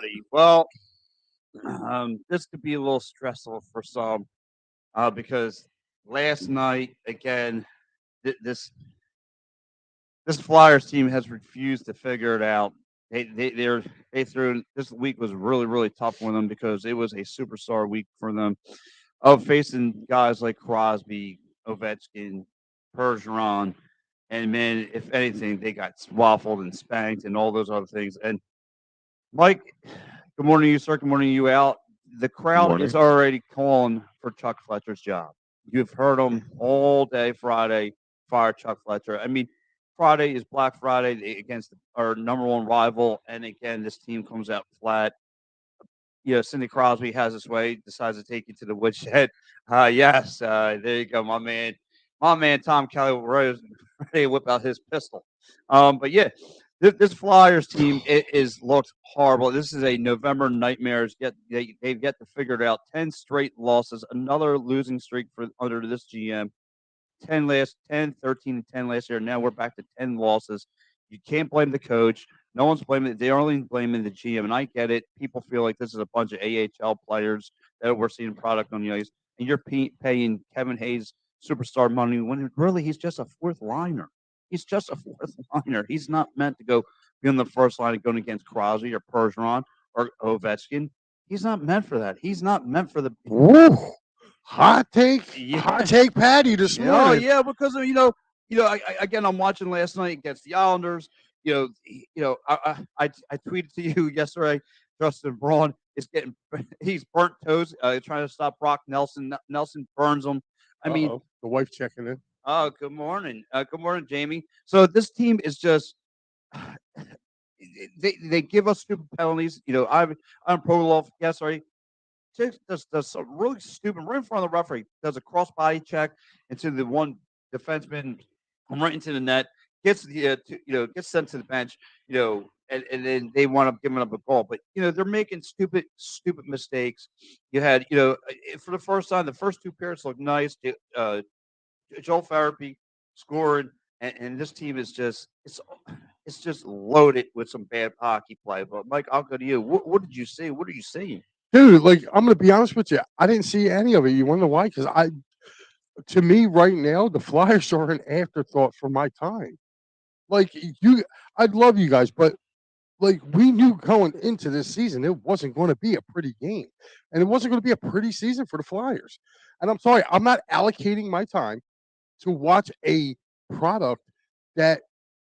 everybody. Well, this could be a little stressful for some because last night again, this Flyers team has refused to figure it out. They threw this week was really tough for them because it was a superstar week for them of facing guys like Crosby, Ovechkin, Bergeron, and man, if anything, they got waffled and spanked and all those other things. And Mike, good morning to you, sir. Good morning to you, Al. The crowd is Morning. already calling for Chuck Fletcher's job. You've heard them all day Friday, fire Chuck Fletcher. I mean, Friday is Black Friday against our number one rival. And again, this team comes out flat. Cindy Crosby has his way, decides to take you to the woodshed. Yes, there you go, my man. My man Tom Kelly ready to whip out his pistol. But yeah, this Flyers team is looked horrible. This is a November nightmares. Yet they've yet to figure it out. 10 straight losses, another losing streak for under this GM. 13 and 10 last year. Now we're back to 10 losses. You can't blame the coach. No one's blaming it. They're only blaming the GM. And I get it. People feel like this is a bunch of AHL players that we're seeing product on the ice. And you're paying Kevin Hayes superstar money when really he's just a fourth liner. He's just a fourth liner. He's not meant to go be on the first line and going against Crosby or Bergeron or Ovechkin. He's not meant for that. He's not meant for the. Woo! Hot Yeah. take, Patty this Oh morning. yeah, because of, again, I'm watching last night against the Islanders. I tweeted to you yesterday. Justin Braun is getting he's burnt toast, trying to stop Brock Nelson. Nelson burns him. I mean, The wife checking in. oh, good morning, Jamie. So this team is just they give us stupid penalties. I'm Prolov. Yes, sorry. Does some really stupid right in front of the referee. Does a cross body check into the one defenseman, right into the net. Gets gets sent to the bench. And then they wind up giving up a goal. But they're making stupid mistakes. You had for the first time, the first two periods looked nice. Joel Farabee scoring, and this team is just it's just loaded with some bad hockey play. But Mike, I'll go to you. What did you see? What are you seeing? Dude, like, I'm gonna be honest with you. I didn't see any of it. You wanna know why? Because to me right now, the Flyers are an afterthought for my time. Like, I'd love you guys, but like, we knew going into this season it wasn't going to be a pretty game, and it wasn't going to be a pretty season for the Flyers. And I'm sorry, I'm not allocating my time to watch a product that,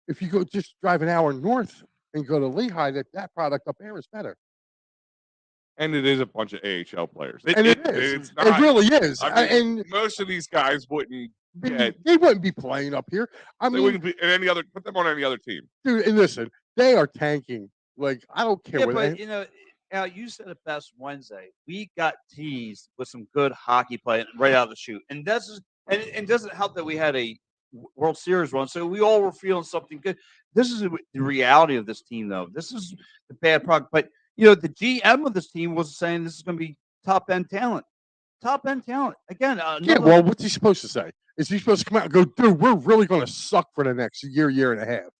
if you go just drive an hour north and go to Lehigh, that product up there is better. And it is a bunch of AHL players. And it is. It's It not, really is. I mean, And most of these guys wouldn't get. they wouldn't be playing up here. I They mean, wouldn't be in any other. Put them on any other team. dude, and listen, they are tanking. Like, I don't care Yeah, what. but Al, you said it best Wednesday. We got teased with some good hockey play right out of the chute, and that's just, and it doesn't help that we had a World Series run, so we all were feeling something good. This is the reality of this team, though. This is the bad product. But the GM of this team was saying this is going to be top end talent. Top end talent again. Yeah, well, what's he supposed to say? Is he supposed to come out and go, dude, we're really going to suck for the next year and a half?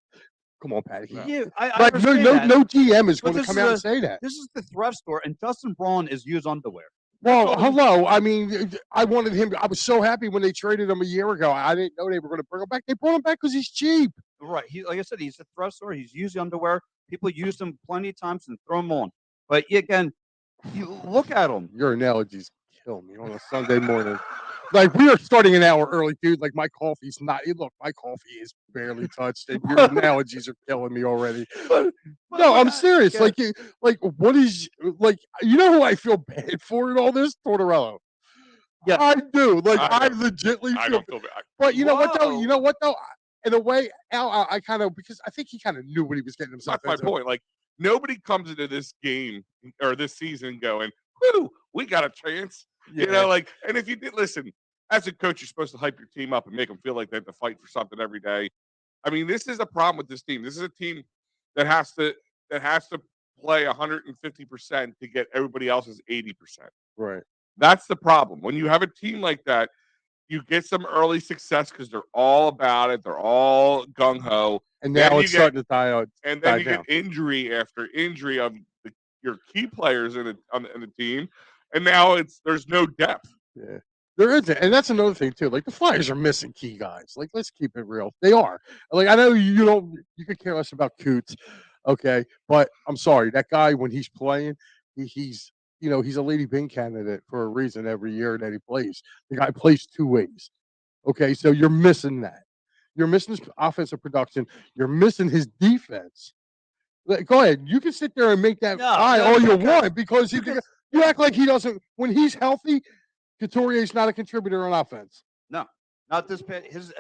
Come on, Patty. Yeah, I Like, understand no that. GM is But going to this come is out a and say that. this is the thrift store, and Dustin Braun is used underwear. Well, hello. I mean, I wanted him. I was so happy when they traded him a year ago. I didn't know they were going to bring him back. They brought him back because he's cheap. Right. Like I said, he's a thrift store. He's used underwear. People use them plenty of times and throw them on. But again, you look at him. Your analogies kill me on a Sunday morning. Like, we are starting an hour early, dude. Like, my coffee's not. Look, my coffee is barely touched, and your analogies are killing me already. No, I'm serious. Like, what is like? You know who I feel bad for in all this? Tortorella. Yeah, I do. Like, I don't- legitly I feel. don't feel bad. But you know what though? Whoa. You know what though? In a way, Al, I kind of, because I think he kind of knew what he was getting himself That's my into. point. Like, nobody comes into this game or this season going, "Whoo, we got a chance." Yeah. And if you did listen, as a coach, you're supposed to hype your team up and make them feel like they have to fight for something every day. I mean, this is a problem with this team. This is a team that has to play 150% to get everybody else's 80%. Right. That's the problem. When you have a team like that, you get some early success because they're all about it. They're all gung ho. And now it's starting to die out. And then you get injury after injury of your key players in the team, and now there's no depth. Yeah. There isn't, and that's another thing too. Like the Flyers are missing key guys. Like let's keep it real, they are. Like I know you could care less about Coots, okay, but I'm sorry, that guy when he's playing, he's he's a Lady Byng candidate for a reason every year that he plays. The guy plays two ways, okay, so you're missing that. You're missing his offensive production. You're missing his defense. Go ahead, you can sit there and make that eye all you want because you act like he doesn't when he's healthy. Couturier's not a contributor on offense. No, not this bad. His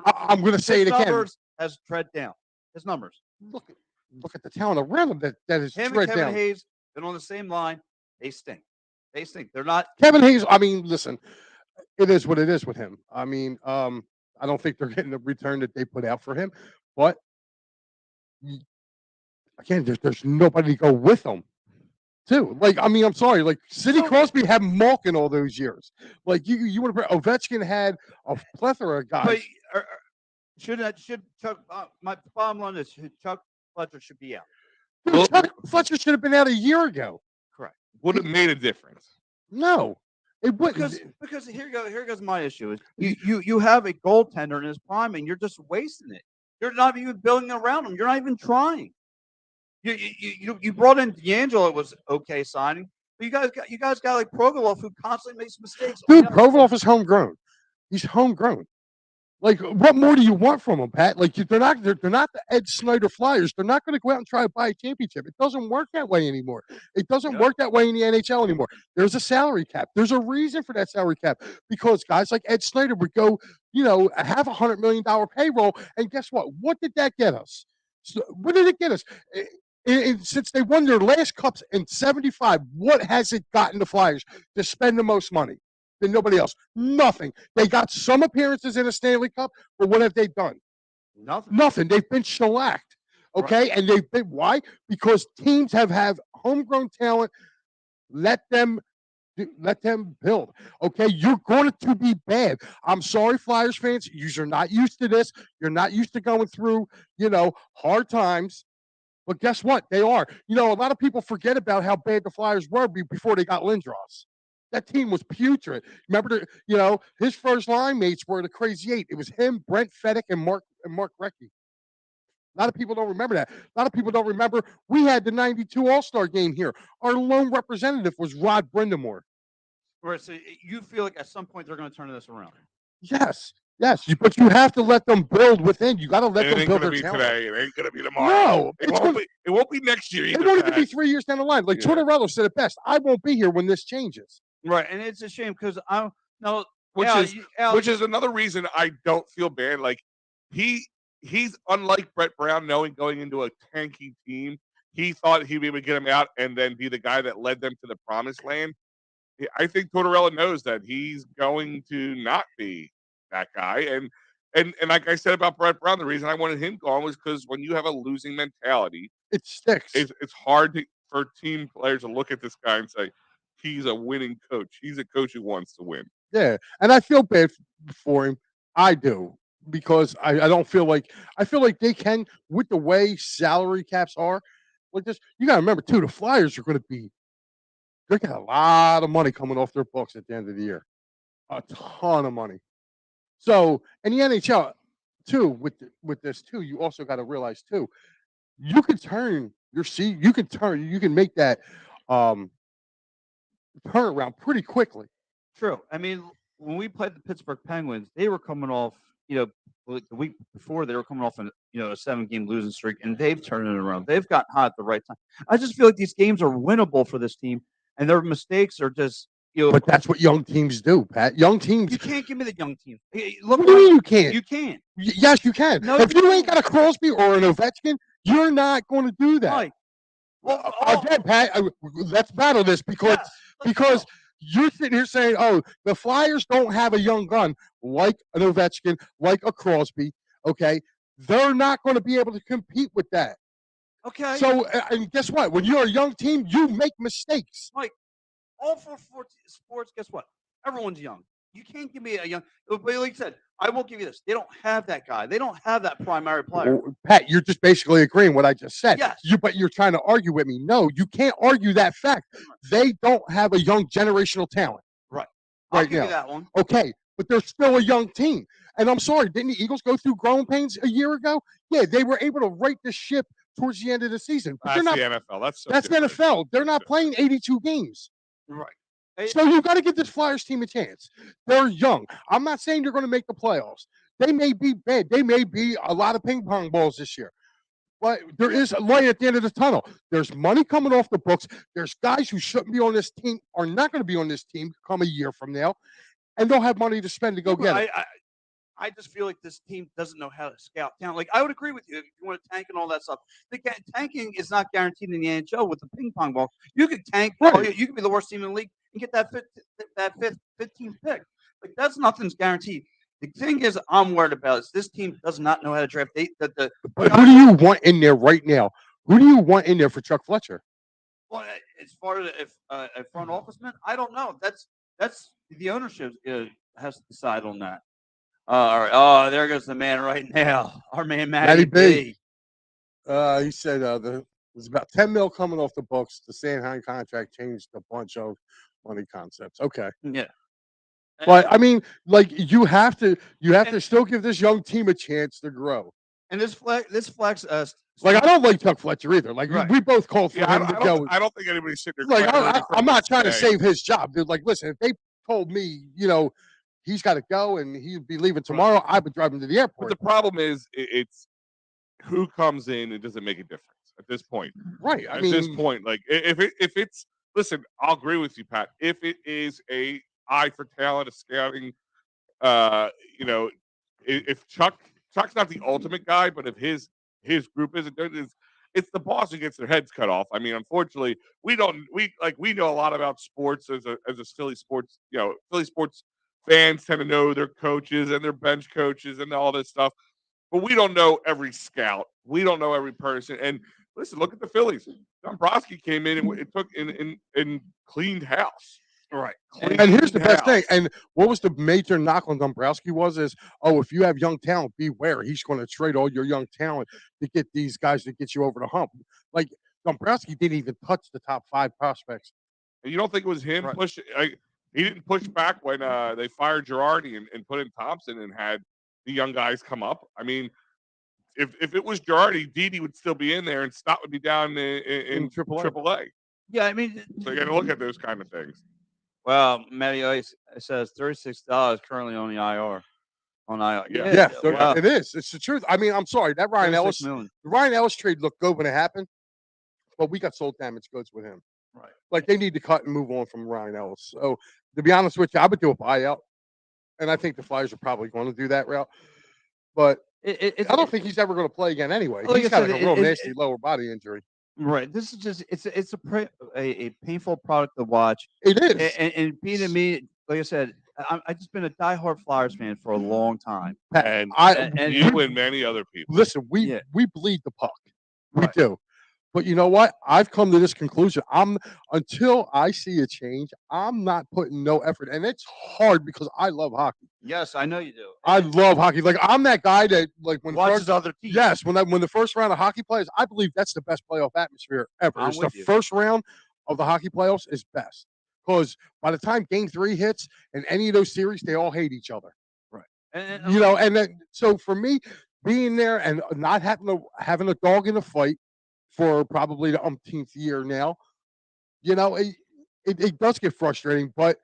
I'm going to say it again. Numbers has tread down. His numbers. Look at the talent around him that is him tread and Kevin down. Hayes been on the same line. They stink. They stink. They're not. Kevin Hayes. I mean, listen, it is what it is with him. I mean, I don't think they're getting the return that they put out for him, but again, there's nobody to go with them. Too. Like, I mean, I'm sorry. Like, Sidney Crosby had Malkin all those years. Like, you want to Ovechkin had a plethora of guys. But should Chuck? My bottom line is Chuck Fletcher should be out. Dude, Chuck Fletcher should have been out a year ago. Correct. Would have made a difference. No, it wouldn't. Because here goes my issue is you have a goaltender in his prime and you're just wasting it. You're not even building around him. You're not even trying. You brought in D'Angelo. It was okay signing, but you guys got like Provorov who constantly makes mistakes. Dude, Provorov is homegrown. He's homegrown. Like, what more do you want from him, Pat? Like, they're not the Ed Snyder Flyers. They're not going to go out and try to buy a championship. It doesn't work that way anymore. It doesn't work that way in the NHL anymore. There's a salary cap. There's a reason for that salary cap because guys like Ed Snyder would go, have $100 million payroll, and guess what? What did that get us? So, what did it get us? Since they won their last cups in '75, what has it gotten the Flyers to spend the most money than nobody else? Nothing. They got some appearances in a Stanley Cup, but what have they done? Nothing. They've been shellacked. Okay, right. And they've been why? Because teams have homegrown talent. Let them build. Okay, you're going to be bad. I'm sorry, Flyers fans. You're not used to this. You're not used to going through, hard times. But guess what? They are. A lot of people forget about how bad the Flyers were before they got Lindros. That team was putrid. Remember, his first line mates were the Crazy Eight. It was him, Brent Fedek, and Mark Recchi. A lot of people don't remember that. A lot of people don't remember we had the '92 All-Star game here. Our lone representative was Rod Brindamore. Right. So you feel like at some point they're going to turn this around? Yes. Yes, but you have to let them build within. You got to let them build their talent. Today. It ain't going to be tomorrow. No, it won't be next year. It won't even be 3 years down the line. Like Tortorella said it best. I won't be here when this changes. Right, and it's a shame because which is another reason I don't feel bad. Like he's unlike Brett Brown, knowing going into a tanking team, he thought he'd be able to get him out and then be the guy that led them to the promised land. I think Tortorella knows that he's going to not be that guy. And like I said about Brett Brown, the reason I wanted him gone was because when you have a losing mentality, it sticks. It's hard for team players to look at this guy and say, he's a winning coach. He's a coach who wants to win. Yeah, and I feel bad for him. I do. Because I don't feel like they can, with the way salary caps are like this. You got to remember too, the Flyers are going to they're getting a lot of money coming off their books at the end of the year, a ton of money. So in the NHL too, with this too, you also got to realize too, you can turn your seat, you can make that turnaround pretty quickly. True. I mean, when we played the Pittsburgh Penguins, they were coming off. The week before they were coming off a 7-game losing streak, and they've turned it around. They've gotten hot at the right time. I just feel like these games are winnable for this team, and their mistakes are just But that's what young teams do, Pat. Young teams. You can't give me the young team. Look, what do you mean you can't? You can. Yes, you can. No, if you ain't got a Crosby or an Ovechkin, you're not going to do that. Right. Well, again, Pat, let's battle this because you're sitting here saying, "Oh, the Flyers don't have a young gun like an Ovechkin, like a Crosby." Okay, they're not going to be able to compete with that. Okay. So, and guess what? When you're a young team, you make mistakes. Like all for sports, guess what? Everyone's young. You can't give me a young. But like you said, I will give you this. They don't have that guy. They don't have that primary player. Well, Pat, you're just basically agreeing what I just said. Yes. But you're trying to argue with me. No, you can't argue that fact. They don't have a young generational talent. Right. I'll Right give now. you that one. Okay, but they're still a young team. And I'm sorry, didn't the Eagles go through growing pains a year ago? Yeah, they were able to right the ship towards the end of the season. But That's they're the not. NFL. That's so That's the different. NFL. They're not playing 82 games. Right. So you got to give this Flyers team a chance. They're young. I'm not saying they're going to make the playoffs. They may be bad. They may be a lot of ping pong balls this year. But there is a light at the end of the tunnel. There's money coming off the books. There's guys who shouldn't be on this team, are not going to be on this team come a year from now, and they'll have money to spend to go get it. I just feel like this team doesn't know how to scout talent. Like I would agree with you if you want to tank and all that stuff. Tanking is not guaranteed in the NHL with the ping pong ball. You could tank. Right. You could be the worst team in the league and get that 15th pick. Like that's nothing's guaranteed. The thing is, I'm worried about is this team does not know how to draft. But who do you want in there right now? Who do you want in there for Chuck Fletcher? Well, as far as if a front officeman, I don't know. That's the ownership has to decide on that. All right. Oh, there goes the man right now. Our man, Matty B. He said there's about 10 mil coming off the books. The Sanheim contract changed a bunch of money concepts. Okay. Yeah. But I mean, like you have to still give this young team a chance to grow. And this flex like I don't like Chuck Fletcher either. Like right. we both called for him to go. I don't think anybody's sitting there. Like I'm not trying to save his job, dude. Like, listen, if they told me, he's got to go and he'd be leaving tomorrow, I would drive him to the airport. But the problem is, it's who comes in. It doesn't make a difference at this point. Right. At this point, like if it's listen, I'll agree with you, Pat. If it is a eye for talent, a scouting, if Chuck's not the ultimate guy, but if his group isn't, it's the boss who gets their heads cut off. I mean, unfortunately, we know a lot about sports as a Philly sports, Philly sports fans tend to know their coaches and their bench coaches and all this stuff, but we don't know every scout. We don't know every person. And listen, look at the Phillies. Dombrowski came in and it took and cleaned house. Right. And here's the best thing. And what was the major knock on Dombrowski is, if you have young talent, beware. He's going to trade all your young talent to get these guys to get you over the hump. Like Dombrowski didn't even touch the top 5 prospects. And you don't think it was him pushing? He didn't push back when they fired Girardi and put in Thompson and had the young guys come up. I mean, if it was Girardi, Didi would still be in there and Stott would be down in AAA. Yeah, I mean, so you got to look at those kind of things. Well, Matty Ice says $36 currently on the IR. On IR. Yeah, wow. It is. It's the truth. I mean, I'm sorry. That Ryan Ellis, the Ryan Ellis trade looked good when it happened, but we got sold damaged goods with him. Right. Like they need to cut and move on from Ryan Ellis. So to be honest with you, I would do a buyout, and I think the Flyers are probably going to do that route. But I don't think he's ever going to play again anyway. Like he's got a real nasty lower body injury. Right. This is just it's a painful product to watch. It is. And being to me, like I said, I've just been a diehard Flyers fan for a long time. And you and many other people. Listen, we bleed the puck. We do. But you know what? I've come to this conclusion. Until I see a change, I'm not putting no effort. And it's hard because I love hockey. Yes, I know you do. I love hockey. Like I'm that guy that when watches other teams. Yes, when the first round of hockey plays, I believe that's the best playoff atmosphere ever. It's the first round of the hockey playoffs is best. Because by the time game 3 hits in any of those series, they all hate each other. Right. And then so for me, being there and not having a dog in the fight for probably the umpteenth year now, it does get frustrating, but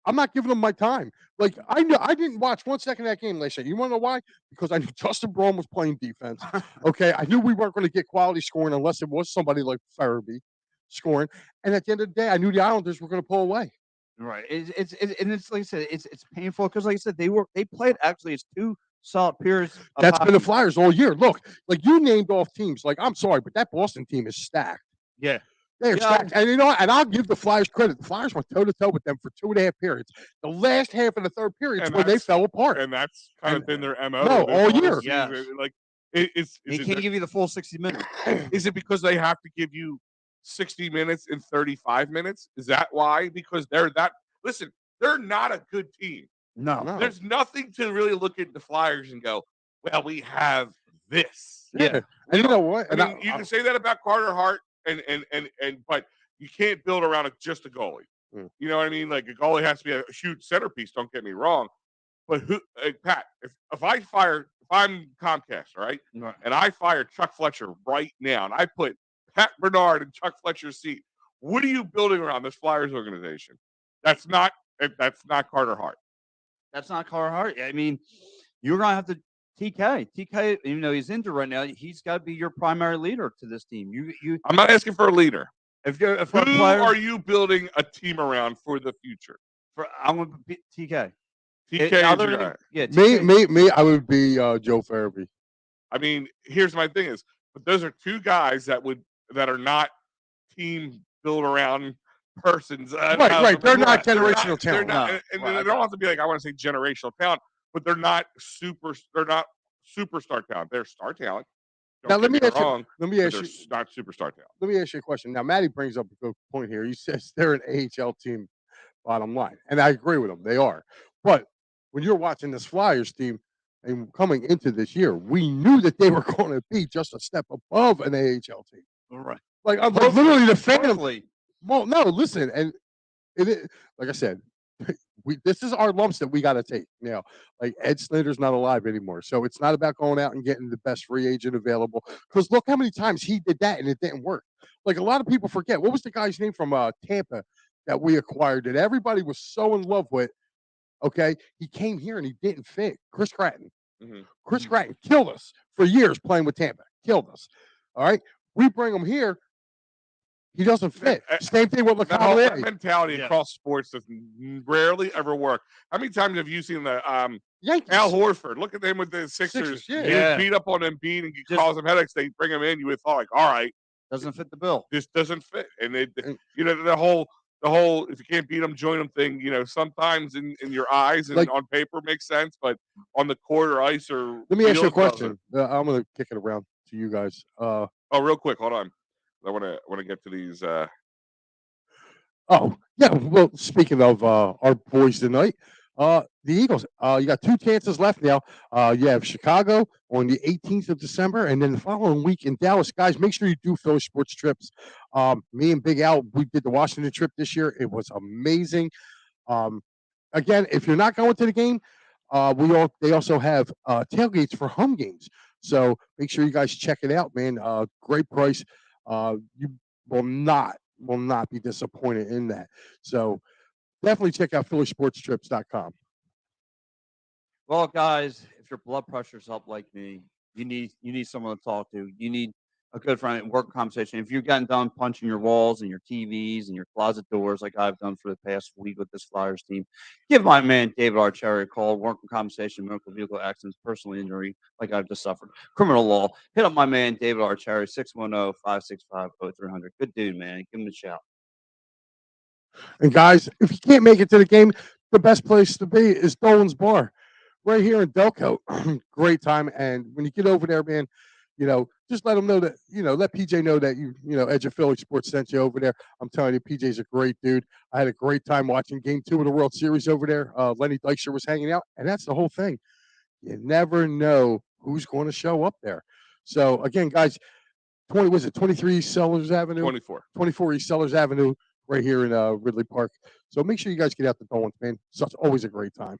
I'm not giving them my time. Like I didn't watch 1 second of that game last night. You want to know why? Because I knew Justin Braun was playing defense. Okay, I knew we weren't going to get quality scoring unless it was somebody like Farabee scoring. And at the end of the day, I knew the Islanders were going to pull away. Right. It's like I said, it's painful because like I said, they played actually it's 2 solid periods. That's been the Flyers all year. Look, like you named off teams. Like I'm sorry, but that Boston team is stacked. Yeah. They're stacked. And and I'll give the Flyers credit. The Flyers went toe-to-toe with them for 2.5 periods. The last half of the third period is where they fell apart. And that's kind of been their MO. No, all year. Yeah. Like, they can't give you the full 60 minutes. Is it because they have to give you 60 minutes in 35 minutes? Is that why? Because they're that. Listen, They're not a good team. No. There's nothing to really look at the Flyers and go, well, we have this. Yeah. And you know what? I mean, you can say that about Carter Hart, but you can't build around just a goalie. You know what I mean? Like a goalie has to be a huge centerpiece. Don't get me wrong, but Pat, if I'm Comcast, all right, and I fire Chuck Fletcher right now, and I put Pat Bernard in Chuck Fletcher's seat, what are you building around this Flyers organization? That's not Carter Hart. That's not Carter Hart. I mean, you're gonna have to TK, even though he's injured right now, he's got to be your primary leader to this team. I'm not asking for a leader. Who are you building a team around for the future? I'm going to be TK. TK Me, I would be Joe Farabee. I mean, here's my thing is, but those are two guys that are not team build around persons. Right. They're not generational talent. They don't have to be like, I want to say generational talent, but they're not superstar talent. They're star talent. Now let me ask you. Not superstar talent. Let me ask you a question. Now Matty brings up a good point here. He says they're an AHL team, bottom line, and I agree with him. They are. But when you're watching this Flyers team and coming into this year, we knew that they were going to be just a step above an AHL team. Right. Like literally the family. Well, no, listen, and it like I said. This is our lumps that we got to take now. Like Ed Snyder's not alive anymore, so it's not about going out and getting the best free agent available. Because look how many times he did that and it didn't work. Like a lot of people forget, what was the guy's name from Tampa that we acquired that everybody was so in love with? Okay, he came here and he didn't fit. Chris Cratton. Chris Cratton killed us for years playing with Tampa. Killed us. All right, we bring him here. He doesn't fit. Same thing with LeConte. That mentality across sports does rarely ever work. How many times have you seen the Yankees? Al Horford? Look at them with the Sixers. He was beat up on Embiid and cause him headaches. They bring him in. You would thought like, all right, doesn't fit the bill. This doesn't fit. And the whole if you can't beat them, join them thing. Sometimes in your eyes and on paper makes sense, but on the court or ice or let me ask you a question. I'm going to kick it around to you guys. Real quick, hold on. I want to get to these. Oh yeah. Well, speaking of our boys tonight, the Eagles. You got 2 chances left now. You have Chicago on the 18th of December, and then the following week in Dallas. Guys, make sure you do Philly sports trips. Me and Big Al, we did the Washington trip this year. It was amazing. Again, if you're not going to the game, they also have tailgates for home games. So make sure you guys check it out, man. Great price. You will not be disappointed in that. So definitely check out phillysportstrips.com. Well, guys, if your blood pressure's up like me, you need someone to talk to. You need a good friend, work conversation. If you've gotten done punching your walls and your TVs and your closet doors like I've done for the past week with this Flyers team, give my man David Archeri a call. Working conversation, medical vehicle accidents, personal injury like I've just suffered, criminal law. Hit up my man David Archeri, 610-565-0300. Good dude, man. Give him a shout. And guys, if you can't make it to the game, the best place to be is Dolan's Bar right here in Delco. Great time. And when you get over there, man, just let them know that, let PJ know that Edge of Philly Sports sent you over there. I'm telling you, PJ's a great dude. I had a great time watching Game 2 of the World Series over there. Lenny Dykstra was hanging out, and that's the whole thing. You never know who's going to show up there. So, again, guys, 23 East Sellers Avenue? 24 East Sellers Avenue right here in Ridley Park. So make sure you guys get out to Dolan's, man. It's always a great time.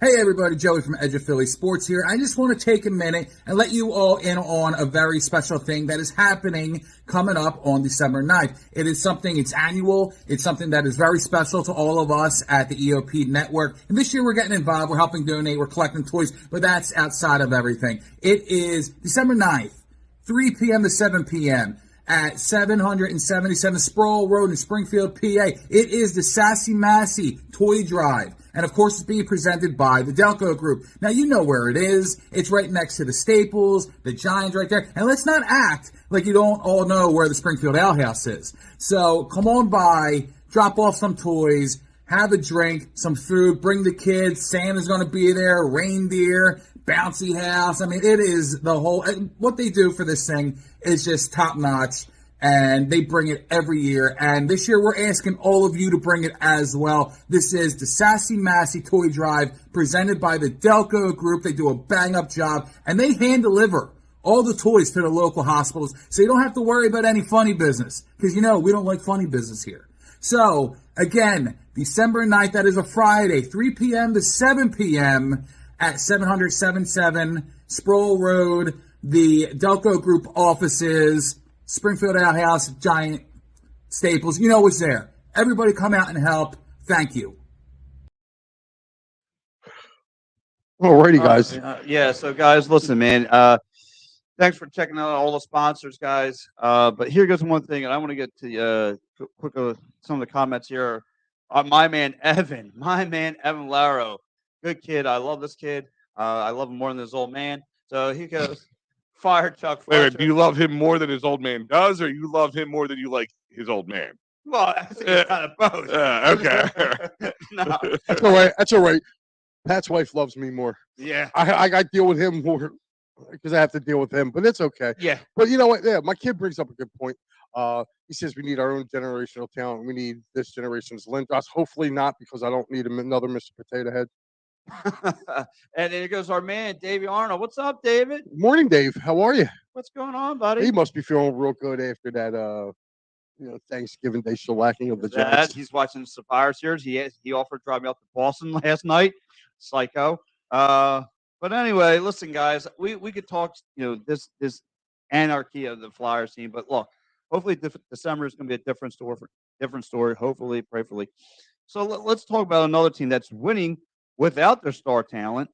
Hey everybody, Joey from Edge of Philly Sports here. I just want to take a minute and let you all in on a very special thing that is happening coming up on December 9th. It's annual. It's something that is very special to all of us at the EOP Network. And this year we're getting involved. We're helping donate. We're collecting toys, but that's outside of everything. It is December 9th, 3 p.m. to 7 p.m. at 777 Sproul Road in Springfield, PA. It is the Sassy Massy Toy Drive. And, of course, it's being presented by the Delco Group. Now, you know where it is. It's right next to the Staples, the Giants right there. And let's not act like you don't all know where the Springfield Ale House is. So come on by, drop off some toys, have a drink, some food, bring the kids. Santa's going to be there, reindeer, bouncy house. I mean, it is the whole – what they do for this thing is just top-notch. and they bring it every year. And this year, we're asking all of you to bring it as well. This is the Sassy Massy Toy Drive presented by the Delco Group. They do a bang-up job, and they hand-deliver all the toys to the local hospitals, so you don't have to worry about any funny business, because, we don't like funny business here. So, again, December 9th, that is a Friday, 3 p.m. to 7 p.m. at 777 Sproul Road, the Delco Group offices, Springfield Outhouse, Giant, Staples. You know what's there. Everybody come out and help. Thank you. Alrighty, guys. Yeah. So, guys, listen, man. Thanks for checking out all the sponsors, guys. But here goes one thing, and I want to get to quick some of the comments here. My man Evan Laro, good kid. I love this kid. I love him more than his old man. So he goes, fire Chuck Wait a Fletcher. minute, do you love him more than his old man does, or you love him more than you like his old man? Well, I think it's kind of both. Okay. No. That's all right. That's all right. Pat's wife loves me more. Yeah. I deal with him more because I have to deal with him, but it's okay. Yeah. But you know what? Yeah, my kid brings up a good point. He says we need our own generational talent. We need this generation's Lindros. Hopefully not, because I don't need another Mr. Potato Head. And then it goes our man, Davey Arnold. What's up, David? Morning, Dave. How are you? What's going on, buddy? He must be feeling real good after that Thanksgiving Day shellacking of the Giants. He's watching the Survivor Series. He offered to drive me up to Boston last night. Psycho. But anyway, listen, guys, we could talk, this anarchy of the Flyers team. But look, hopefully December is going to be a different story. Hopefully, prayerfully. So let's talk about another team that's winning without their star talent.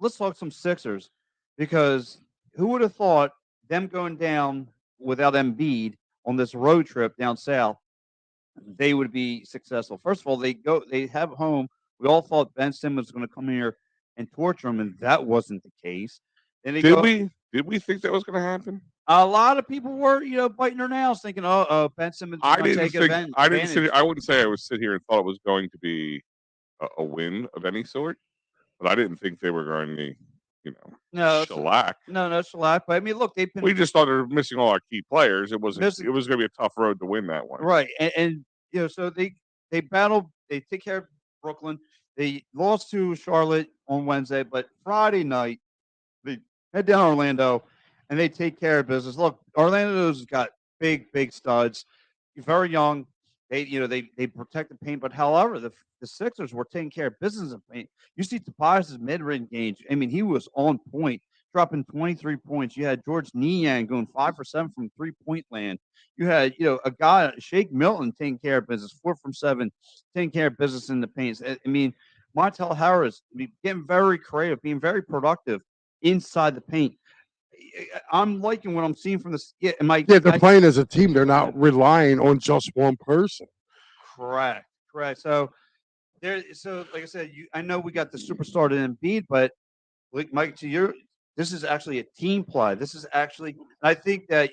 Let's talk some Sixers, because who would have thought them going down without Embiid on this road trip down south, they would be successful. First of all, they have home. We all thought Ben Simmons was going to come here and torture them, and that wasn't the case. Then Did we think that was going to happen? A lot of people were, biting their nails, thinking, "Oh, Ben Simmons is going to take advantage." I wouldn't say I would sit here and thought it was going to be a win of any sort, but I didn't think they were going to, shellac. No shellac. But I mean, look, We just thought they were missing all our key players. It was going to be a tough road to win that one, right? And so they battled. They take care of Brooklyn. They lost to Charlotte on Wednesday, but Friday night they head down to Orlando and they take care of business. Look, Orlando's got big studs, very young. They protect the paint, but however, the Sixers were taking care of business in paint. You see Tobias' mid-range game. I mean, he was on point, dropping 23 points. You had George Niang going 5 for 7 from 3-point land. You had, a guy, Shake Milton, taking care of business, 4 from 7, taking care of business in the paint. I mean, Montel Harris getting very creative, being very productive inside the paint. I'm liking what I'm seeing from this. Yeah, they're playing as a team. They're not relying on just one person. Correct. So like I said, I know we got the superstar to Embiid, but like Mike, this is actually a team play. This is actually, I think that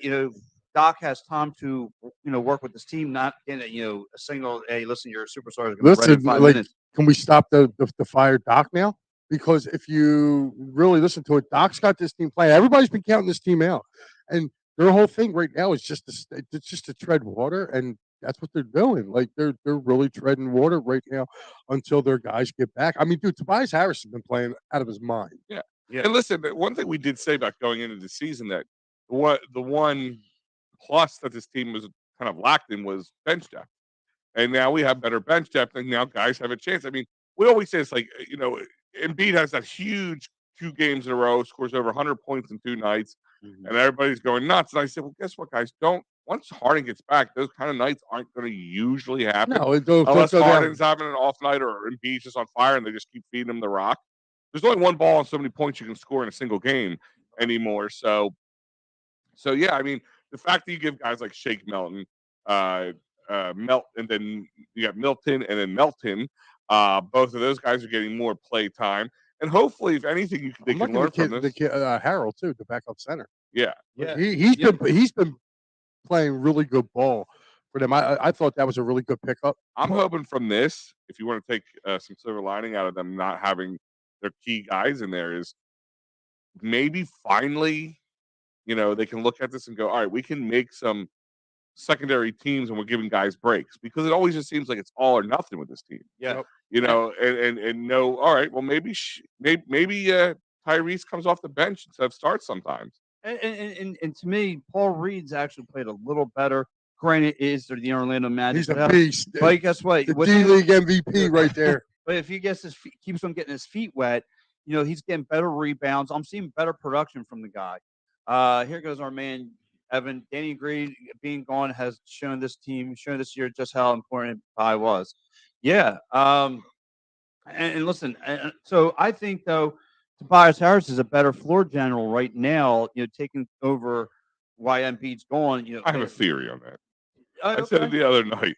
Doc has time to work with this team, not in a single. Hey, listen, your superstar is going to be ready in 5 minutes. Can we stop the fire Doc now? Because if you really listen to it, Doc's got this team playing. Everybody's been counting this team out, and their whole thing right now is just to tread water, and that's what they're doing. Like they're really treading water right now until their guys get back. I mean, dude, Tobias Harris has been playing out of his mind. Yeah. And listen, one thing we did say about going into the season, that the one plus that this team was kind of lacked in was bench depth. And now we have better bench depth, and now guys have a chance. I mean, we always say it's like, Embiid has that huge 2 games in a row, scores over 100 points in 2 nights, and everybody's going nuts. And I said, well, guess what, guys? Once Harden gets back, those kind of nights aren't going to usually happen. No, unless Harden's having an off night or Embiid's just on fire and they just keep feeding him the rock. There's only one ball and so many points you can score in a single game anymore. So yeah, I mean, the fact that you give guys like Shake Milton, and then you got Milton and then Melton, both of those guys are getting more play time, and hopefully, if anything, they can learn from this. Harold too, the backup center. Yeah. He's been playing really good ball for them. I thought that was a really good pickup. I'm hoping from this, if you want to take some silver lining out of them not having their key guys in there, is maybe finally, they can look at this and go, all right, we can make some secondary teams and we're giving guys breaks because it always just seems like it's all or nothing with this team. Yeah. You know, and no, all right, well maybe Tyrese comes off the bench instead of starts sometimes. And to me, Paul Reed's actually played a little better. Granted, is they're the Orlando Magic. He's a beast. But guess what? The D-League MVP right there. But if he keeps on getting his feet wet, you know, he's getting better rebounds. I'm seeing better production from the guy. Here goes our man, Evan. Danny Green being gone has shown this year just how important I was. Yeah. And listen, so I think, though, Tobias Harris is a better floor general right now, you know, taking over why Embiid's gone. You know, I have a theory on that. I okay. said it the other night.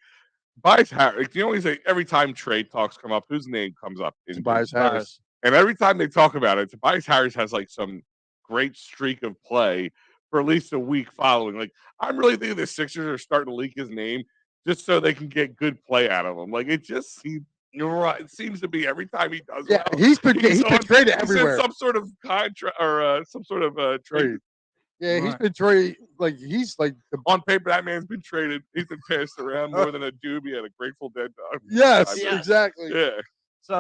Tobias Harris, you always say every time trade talks come up, whose name comes up? Tobias Harris. And every time they talk about it, Tobias Harris has like some great streak of play for at least a week following. Like, I'm really thinking the Sixers are starting to leak his name just so they can get good play out of him. Like, it just seems. You're right. It seems to be every time he does well. He's been traded everywhere. Some sort of contract or some sort of trade. Yeah, he's been traded. Like, he's like on paper, that man's been traded. He's been passed around more than a doobie at a Grateful Dead dog. Yes, exactly. Yeah. So,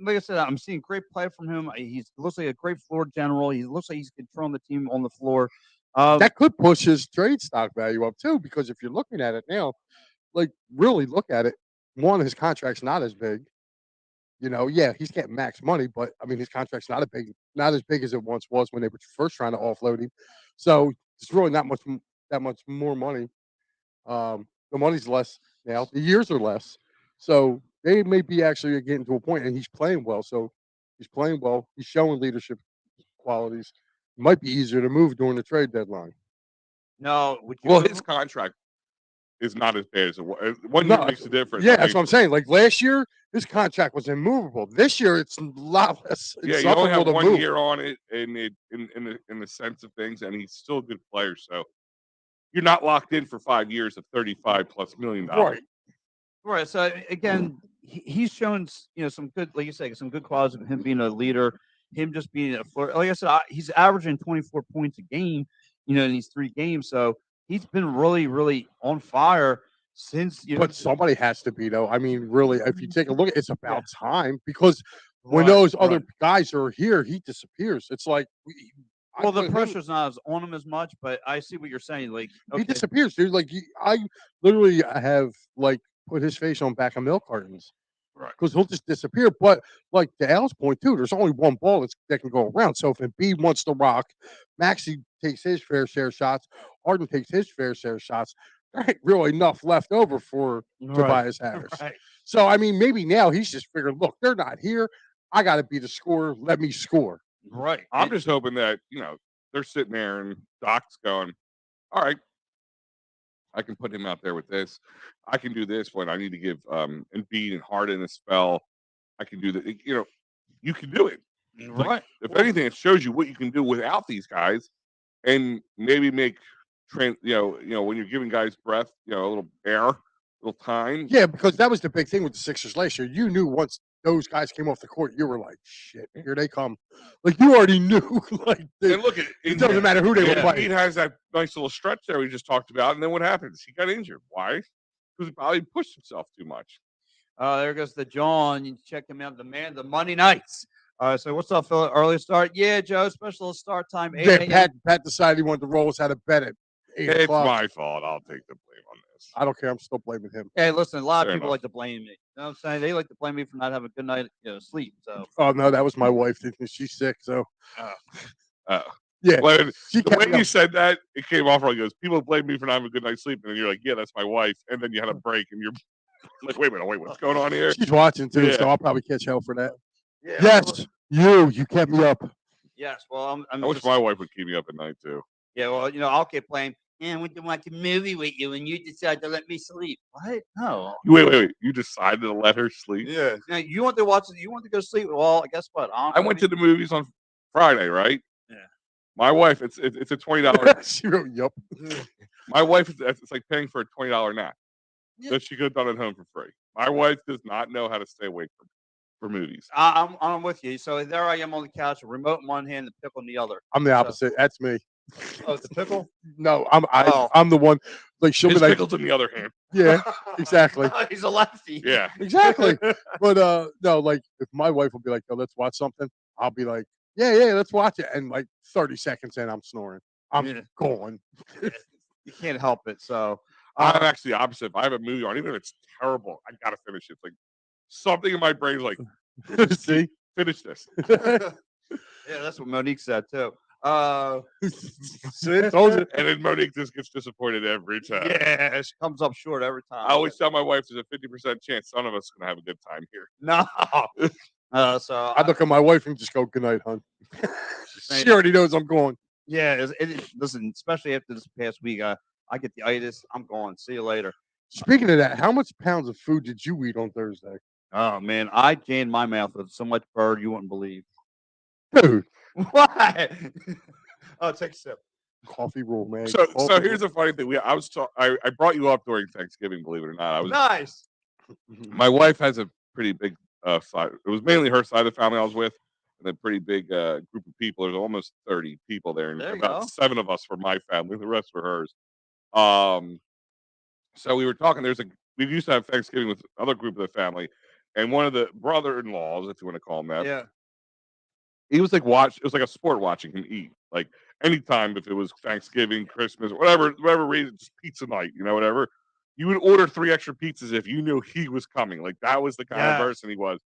like I said, I'm seeing great play from him. He looks like a great floor general. He looks like he's controlling the team on the floor. That could push his trade stock value up too, because if you're looking at it now, like really look at it. One, his contract's not as big. You know, yeah, he's getting max money, but I mean, his contract's not as big as it once was when they were first trying to offload him. So it's really not that much more money. The money's less now. The years are less, so they may be actually getting to a point, and he's playing well. So he's playing well. He's showing leadership qualities. It might be easier to move during the trade deadline. No, his contract is not as bad as it was. 1 year makes a difference. Yeah, that's what I'm saying. Like last year, his contract was immovable. This year, it's a lot less. Yeah, you only have 1 year on it, and in the sense of things, and he's still a good player. So you're not locked in for 5 years of $35+ million. Right. So again, he's shown some good, like you say, some good qualities of him being a leader, him just being a floor. Like I said, he's averaging 24 points a game, in these 3 games. So he's been really, really on fire since. But somebody has to be, though. I mean, really, if you take a look, it's about time, because when those other guys are here, he disappears. It's like, well, the pressure's not on him as much, but I see what you're saying. Like, he disappears, dude. Like, I literally have put his face on back of milk cartons. Right. Because he'll just disappear. But like to Al's point too, there's only one ball that can go around. So if Embiid wants to rock, Maxey takes his fair share of shots, Harden takes his fair share of shots. There ain't really enough left over for Tobias Harris. Right. So I mean, maybe now he's just figuring, look, they're not here. I got to be the scorer. Let me score. Right. I'm just hoping that they're sitting there and Doc's going, all right, I can put him out there with this. I can do this when I need to give Embiid and Harden a spell. I can do that. You can do it. Right. If anything, it shows you what you can do without these guys, and maybe make when you're giving guys breath, a little air, a little time. Yeah, because that was the big thing with the Sixers last year. You knew once those guys came off the court, you were like, shit, here they come. Like, you already knew. And look, it doesn't matter who they were playing. He has that nice little stretch there we just talked about, and then what happens? He got injured. Why? Because he probably pushed himself too much. There goes the John. You check him out, the Monday nights. So what's up, Phil? Early start? Yeah, Joe. Special start time. 8 yeah, Pat decided he wanted to roll us out of bed at 8 It's o'clock. my fault. I'll take the blame on this. I don't care. I'm still blaming him. Hey, listen, a lot of people enough. like to blame me. You know what I'm saying? They like to blame me for not having a good night sleep. So. Oh, no, that was my wife. She's sick, so. Yeah. When you said that, it came off wrong. He goes, people blame me for not having a good night's sleep. And then you're like, yeah, that's my wife. And then you had a break, and you're like, wait a minute, what's going on here? She's watching, too, so I'll probably catch hell for that. Yeah. Yes, you kept me up. Yes, well, I wish my wife would keep me up at night, too. Yeah, well, I'll get blamed. And we want to movie with you, and you decide to let me sleep. What? No. Wait. You decided to let her sleep? Yeah. Now, you want to watch it? You want to go sleep? Well, guess what? I went to the movies on Friday, right? Yeah. My wife, it's a $20. She wrote, yup. My wife, it's like paying for a $20 nap that she could have done at home for free. My wife does not know how to stay awake for movies. I'm with you. So there I am on the couch, a remote in one hand, the pickle in the other. I'm the opposite. That's me. Oh, the pickle. No, Oh. I'm the one. Like she'll His be like, pickles in the other hand. yeah, exactly. He's a lefty. Yeah. Exactly. But no, like if my wife will be like, "Yo, let's watch something," I'll be like, "Yeah, let's watch it." And like 30 seconds in, I'm snoring. I'm Yeah. going. You can't help it. So I'm actually the opposite. If I have a movie on, even if it's terrible, I gotta finish it. It's like something in my brain's like, See, finish this. yeah, that's what Monique said too. See, told you. And then Monique just gets disappointed every time. Yeah, she comes up short every time. I always tell my wife there's a 50% chance none of us are gonna have a good time here. No. So I look at my wife and just go, "Good night, hon." saying- She already knows I'm going. yeah, listen, especially after this past week, I get the itis. I'm going. See you later. Speaking of that, how much pounds of food did you eat on Thursday, Oh man, I jammed my mouth with so much bird you wouldn't believe. dude? What? Oh, take a sip. Coffee roll, man. So Coffee here's the funny thing. I brought you up during Thanksgiving, believe it or not. Nice. roll. My wife has a pretty big side. It was mainly her side of the family I was with, and a pretty big group of people. There's almost 30 people there, and There you about go. 7 of us for my family. The rest were hers. So we were talking. We used to have Thanksgiving with another group of the family, and one of the brother-in-laws, if you want to call him that, Yeah. he was like it was like a sport watching him eat. Like anytime if it was Thanksgiving, Christmas, whatever reason, just pizza night, whatever. You would order 3 extra pizzas if you knew he was coming. Like that was the kind of Yes. person he was.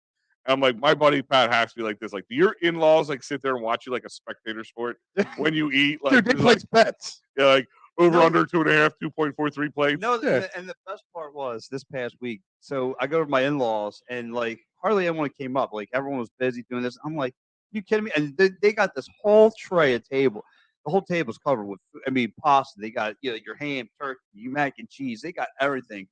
And I'm like, my buddy Pat has to be like this. Like, do your in-laws like sit there and watch you like a spectator sport when you eat? Like, Dude, they just, place bets. yeah, like over No. under 2.5, 2.43 plates. No, Yeah. and the best part was this past week. So I go to my in-laws, and like hardly anyone came up. Like everyone was busy doing this. I'm like, you kidding me? And they got this whole tray of table. The whole table's covered with, pasta. They got your ham, turkey, mac and cheese. They got everything.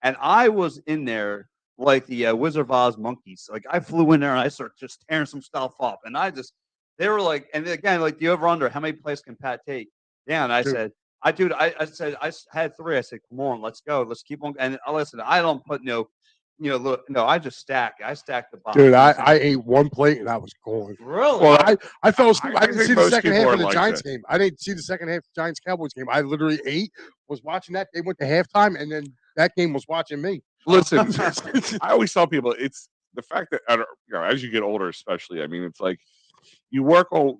And I was in there like the Wizard of Oz monkeys. Like I flew in there and I started just tearing some stuff up. And they were like, and again, like the over under, how many plays can Pat take? Yeah. And I Dude. said, I said, had 3. I said, come on, let's go. Let's keep on. And listen, I don't put look, no, I just stack. I stacked the box. Dude, I ate one plate and I was going. really? Well, I fell asleep. I I didn't think see the most second people half are of the like Giants that. game. I didn't see the second half of the Giants Cowboys game. I literally ate, was watching that. They went to halftime, and then that game was watching me. Listen, I always tell people it's the fact that as you get older, especially. I mean, it's like you work all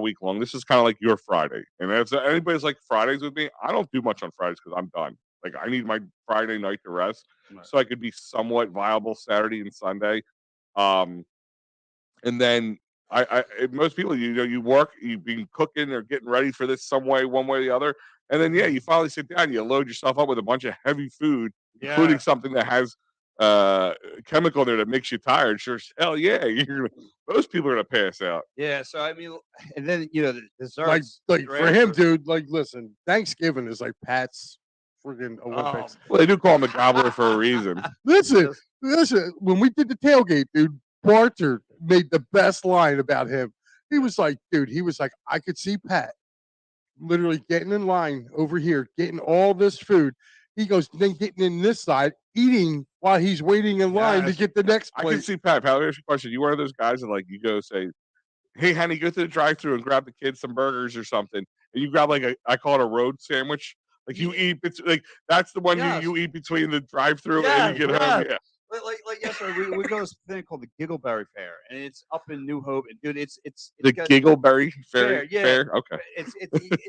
week long. This is kind of like your Friday, and if anybody's like Fridays with me, I don't do much on Fridays because I'm done. Like I need my Friday night to rest, Right. so I could be somewhat viable Saturday and Sunday. Um, and then most people, you work, you've been cooking or getting ready for this some way, one way or the other, and then you finally sit down, you load yourself up with a bunch of heavy food, including something that has chemical in there that makes you tired. Sure, hell yeah, most people are gonna pass out. Yeah. So and then the Like, desserts. like for him, dude. Like, listen, Thanksgiving is like Pat's friggin' Olympics. Well, they do call him the gobbler for a reason. Listen. When we did the tailgate, dude, Barter made the best line about him. He was like, I could see Pat literally getting in line over here, getting all this food. He goes, then getting in this side, eating while he's waiting in line to Yes. get the next I can plate. see Pat. Pat, let me ask you a question. You one of those guys that like you go say, "Hey, honey, go to the drive-through and grab the kids some burgers or something," and you grab like I call it a road sandwich. Like you eat, it's like that's the one Yes. you eat between the drive-through Yes, and you get home. yes. Yeah, Like yesterday, we go to this thing called the Giggleberry Fair, and it's up in New Hope. And dude, it's the got- Giggleberry Fair, Fair. yeah. Fair. Okay.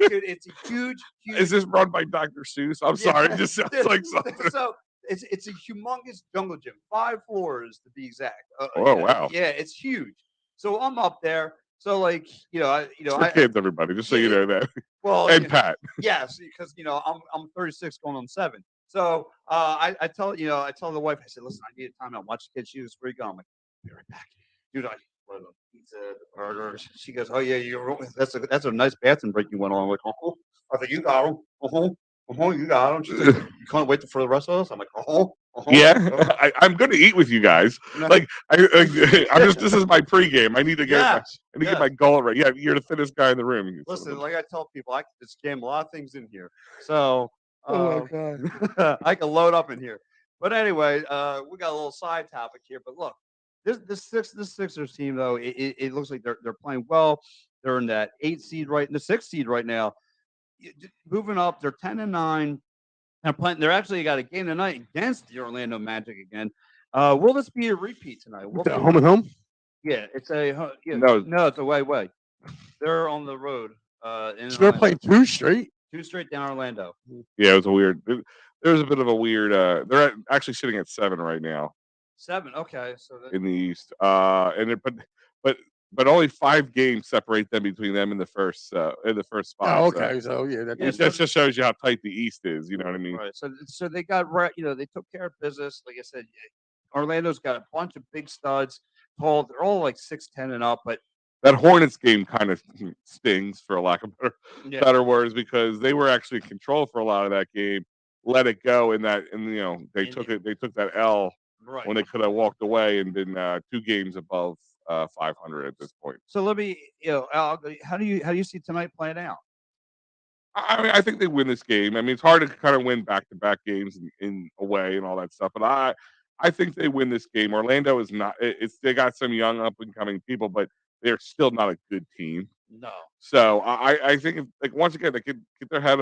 Dude, it's a huge. Is this run by Dr. Seuss? I'm sorry, it just sounds Dude, like something. So it's a humongous jungle gym, 5 floors to be exact. Oh, wow. Yeah, it's huge. So I'm up there. So like It's for kids, everybody, just so you know that. well, And Pat. yes, because I'm 36 going on 7. So I tell the wife, I said, listen, I need a timeout. Watch the kids. She goes, where you going? I'm like, be right back, dude. I ordered a pizza, the burger. She goes, oh yeah, that's a nice bathroom break you went on. I'm like, oh, I think you got them. You got them. She's like, you can't wait for the rest of us. I'm like, Yeah, I'm going to eat with you guys. No. Like, this is my pregame. I need to get my gullet right. Yeah, you're the thinnest guy in the room. Listen, like I tell people, I can just jam a lot of things in here. So Oh my God. I can load up in here. But anyway, we got a little side topic here. But look, this Sixers team though, it looks like they're playing well. They're in that 8 seed right in the 6 seed right now. Moving up, they're 10-9. They're actually got a game tonight against the Orlando Magic again. Will this be a repeat tonight? We'll see. Home and home. Yeah, it's No. no, it's away. They're on the road. In So they're Orlando. playing 2 straight. 2 straight down Orlando. Yeah, it was a weird. There was a bit of a weird. Actually sitting at 7 right now 7. Okay, so in the East. But only 5 games separate them between them in the first spot. Oh, So okay. So yeah, that Yeah, it just shows you how tight the East is. You know what I mean? right. So they got they took care of business. Like I said, Orlando's got a bunch of big studs. Tall. They're all like 6'10" and up, but That Hornets game kind of stings, for a lack of yeah, better words, because they were actually in control for a lot of that game. Let it go and they took it. They took that L right. when they could have walked away and been 2 games above 500 at this point. So let me, Al, how do you see tonight playing out? I mean, I think they win this game. I mean, it's hard to kind of win back-to-back games in a way and all that stuff, but I think they win this game. Orlando is not. They got some young up-and-coming people, but they're still not a good team. No. So I think once again they could keep their head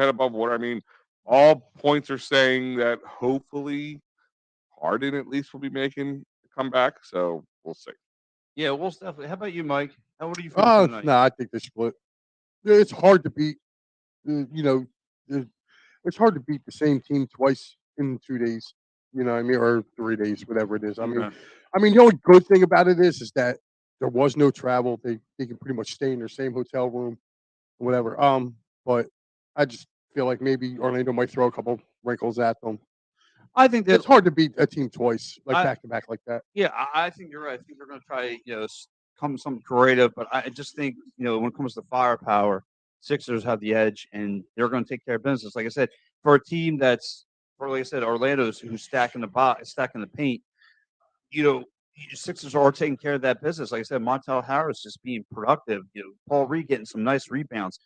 above water. I mean, all points are saying that hopefully Harden at least will be making a comeback. So we'll see. Yeah, we'll definitely. How about you, Mike? What do you feel Oh tonight? no, I think they split. It's hard to beat. Uh, it's hard to beat the same team twice in 2 days. You know what I mean, or 3 days, whatever it is. Okay. I mean, the only good thing about it is that there was no travel. They can pretty much stay in their same hotel room, whatever. But I just feel like maybe Orlando might throw a couple wrinkles at them. I think that It's hard to beat a team twice, like I- back to back like that. Yeah, I think you're right. I think they're going to try, come something creative. But I just think, when it comes to firepower, Sixers have the edge, and they're going to take care of business. Like I said, for a team like I said, Orlando's who's stacking the paint. Sixers are taking care of that business. Like I said, Montel Harris just being productive. Paul Reed getting some nice rebounds.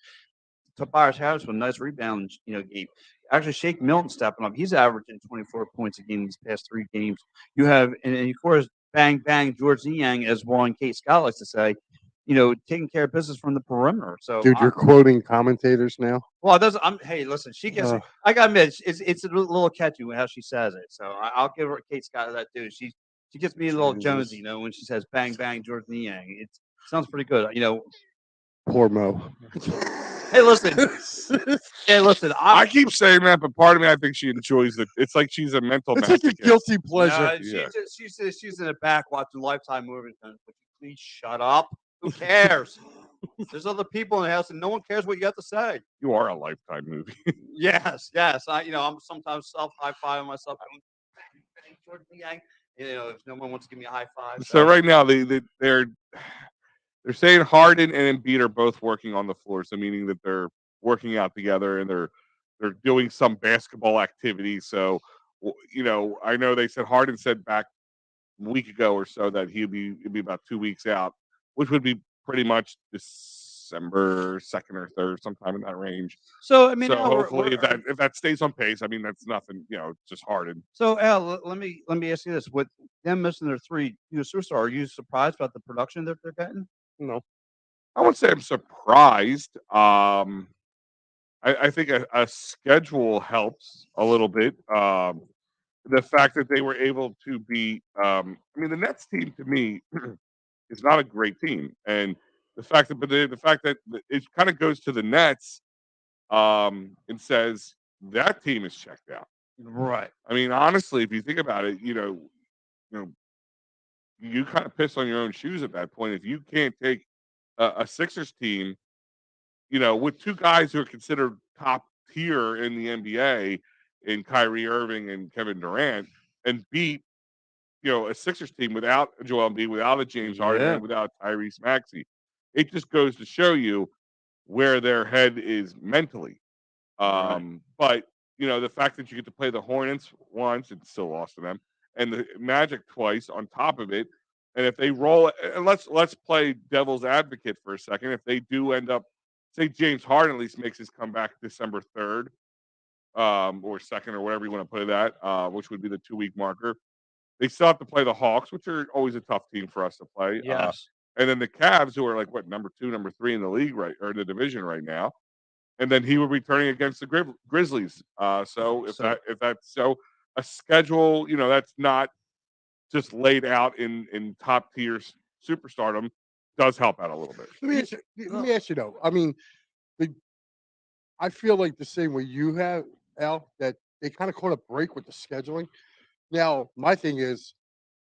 Tobias Harris with a nice rebound, game. Actually, Shake Milton stepping up. He's averaging 24 points a game these past 3 games. You have, and of course, bang, bang, George Niang, as Warren Kate Scott likes to say, taking care of business from the perimeter. So, Dude, you're quoting commentators now. well, hey, listen, she gets, I got to admit, it's a little catchy how she says it. So I'll give her Kate Scott that too. She gets me a little Jesus. Jonesy, when she says bang, bang, George Niang. It sounds pretty good. Poor Mo. Hey, listen. Hey, listen. I keep saying that, but part of me I think she enjoys it. It's like she's a mental. It's like a masochist. guilty pleasure. Yeah. She's in the back watching Lifetime movies. Would you please shut up? Who cares? There's other people in the house, and no one cares what you got to say. You are a Lifetime movie. Yes. I'm sometimes self high fiving myself. If no one wants to give me a high five. So right now they're saying Harden and Embiid are both working on the floor, so meaning that they're working out together and they're doing some basketball activity. So I know they said Harden said back a week ago or so that it'd be about 2 weeks out, which would be pretty much December 2nd or 3rd, sometime in that range. So I mean, So Al, hopefully, if that stays on pace, I mean that's nothing, just Harden. So Al, let me ask you this: with them missing their 3 superstar, are you surprised about the production that they're getting? No. I wouldn't say I'm surprised. I think a schedule helps a little bit. The fact that they were able to be, the Nets team to me is not a great team, and the fact that it kind of goes to the Nets, and says that team is checked out. Right. I mean, honestly, if you think about it, you kind of piss on your own shoes at that point if you can't take a Sixers team, with 2 guys who are considered top tier in the NBA, in Kyrie Irving and Kevin Durant, and beat a Sixers team without Joel Embiid, without a James Harden, Yeah. and without Tyrese Maxey. It just goes to show you where their head is mentally. Right. But the fact that you get to play the Hornets once, it's still lost to them, and the Magic twice on top of it. And if they roll, and let's play devil's advocate for a second. If they do end up, say James Harden at least makes his comeback December 3rd, or 2nd, or whatever you want to put it at, which would be the 2-week marker. They still have to play the Hawks, which are always a tough team for us to play. Yes. and then the Cavs, who are like what number 2, number 3 in the league or in the division right now, and then he will be turning against the Grizzlies. So if that's so a schedule, that's not just laid out in top tier superstardom, does help out a little bit. Let me ask you though. I mean, I feel like the same way you have, Al, that they kind of caught a break with the scheduling. Now, my thing is,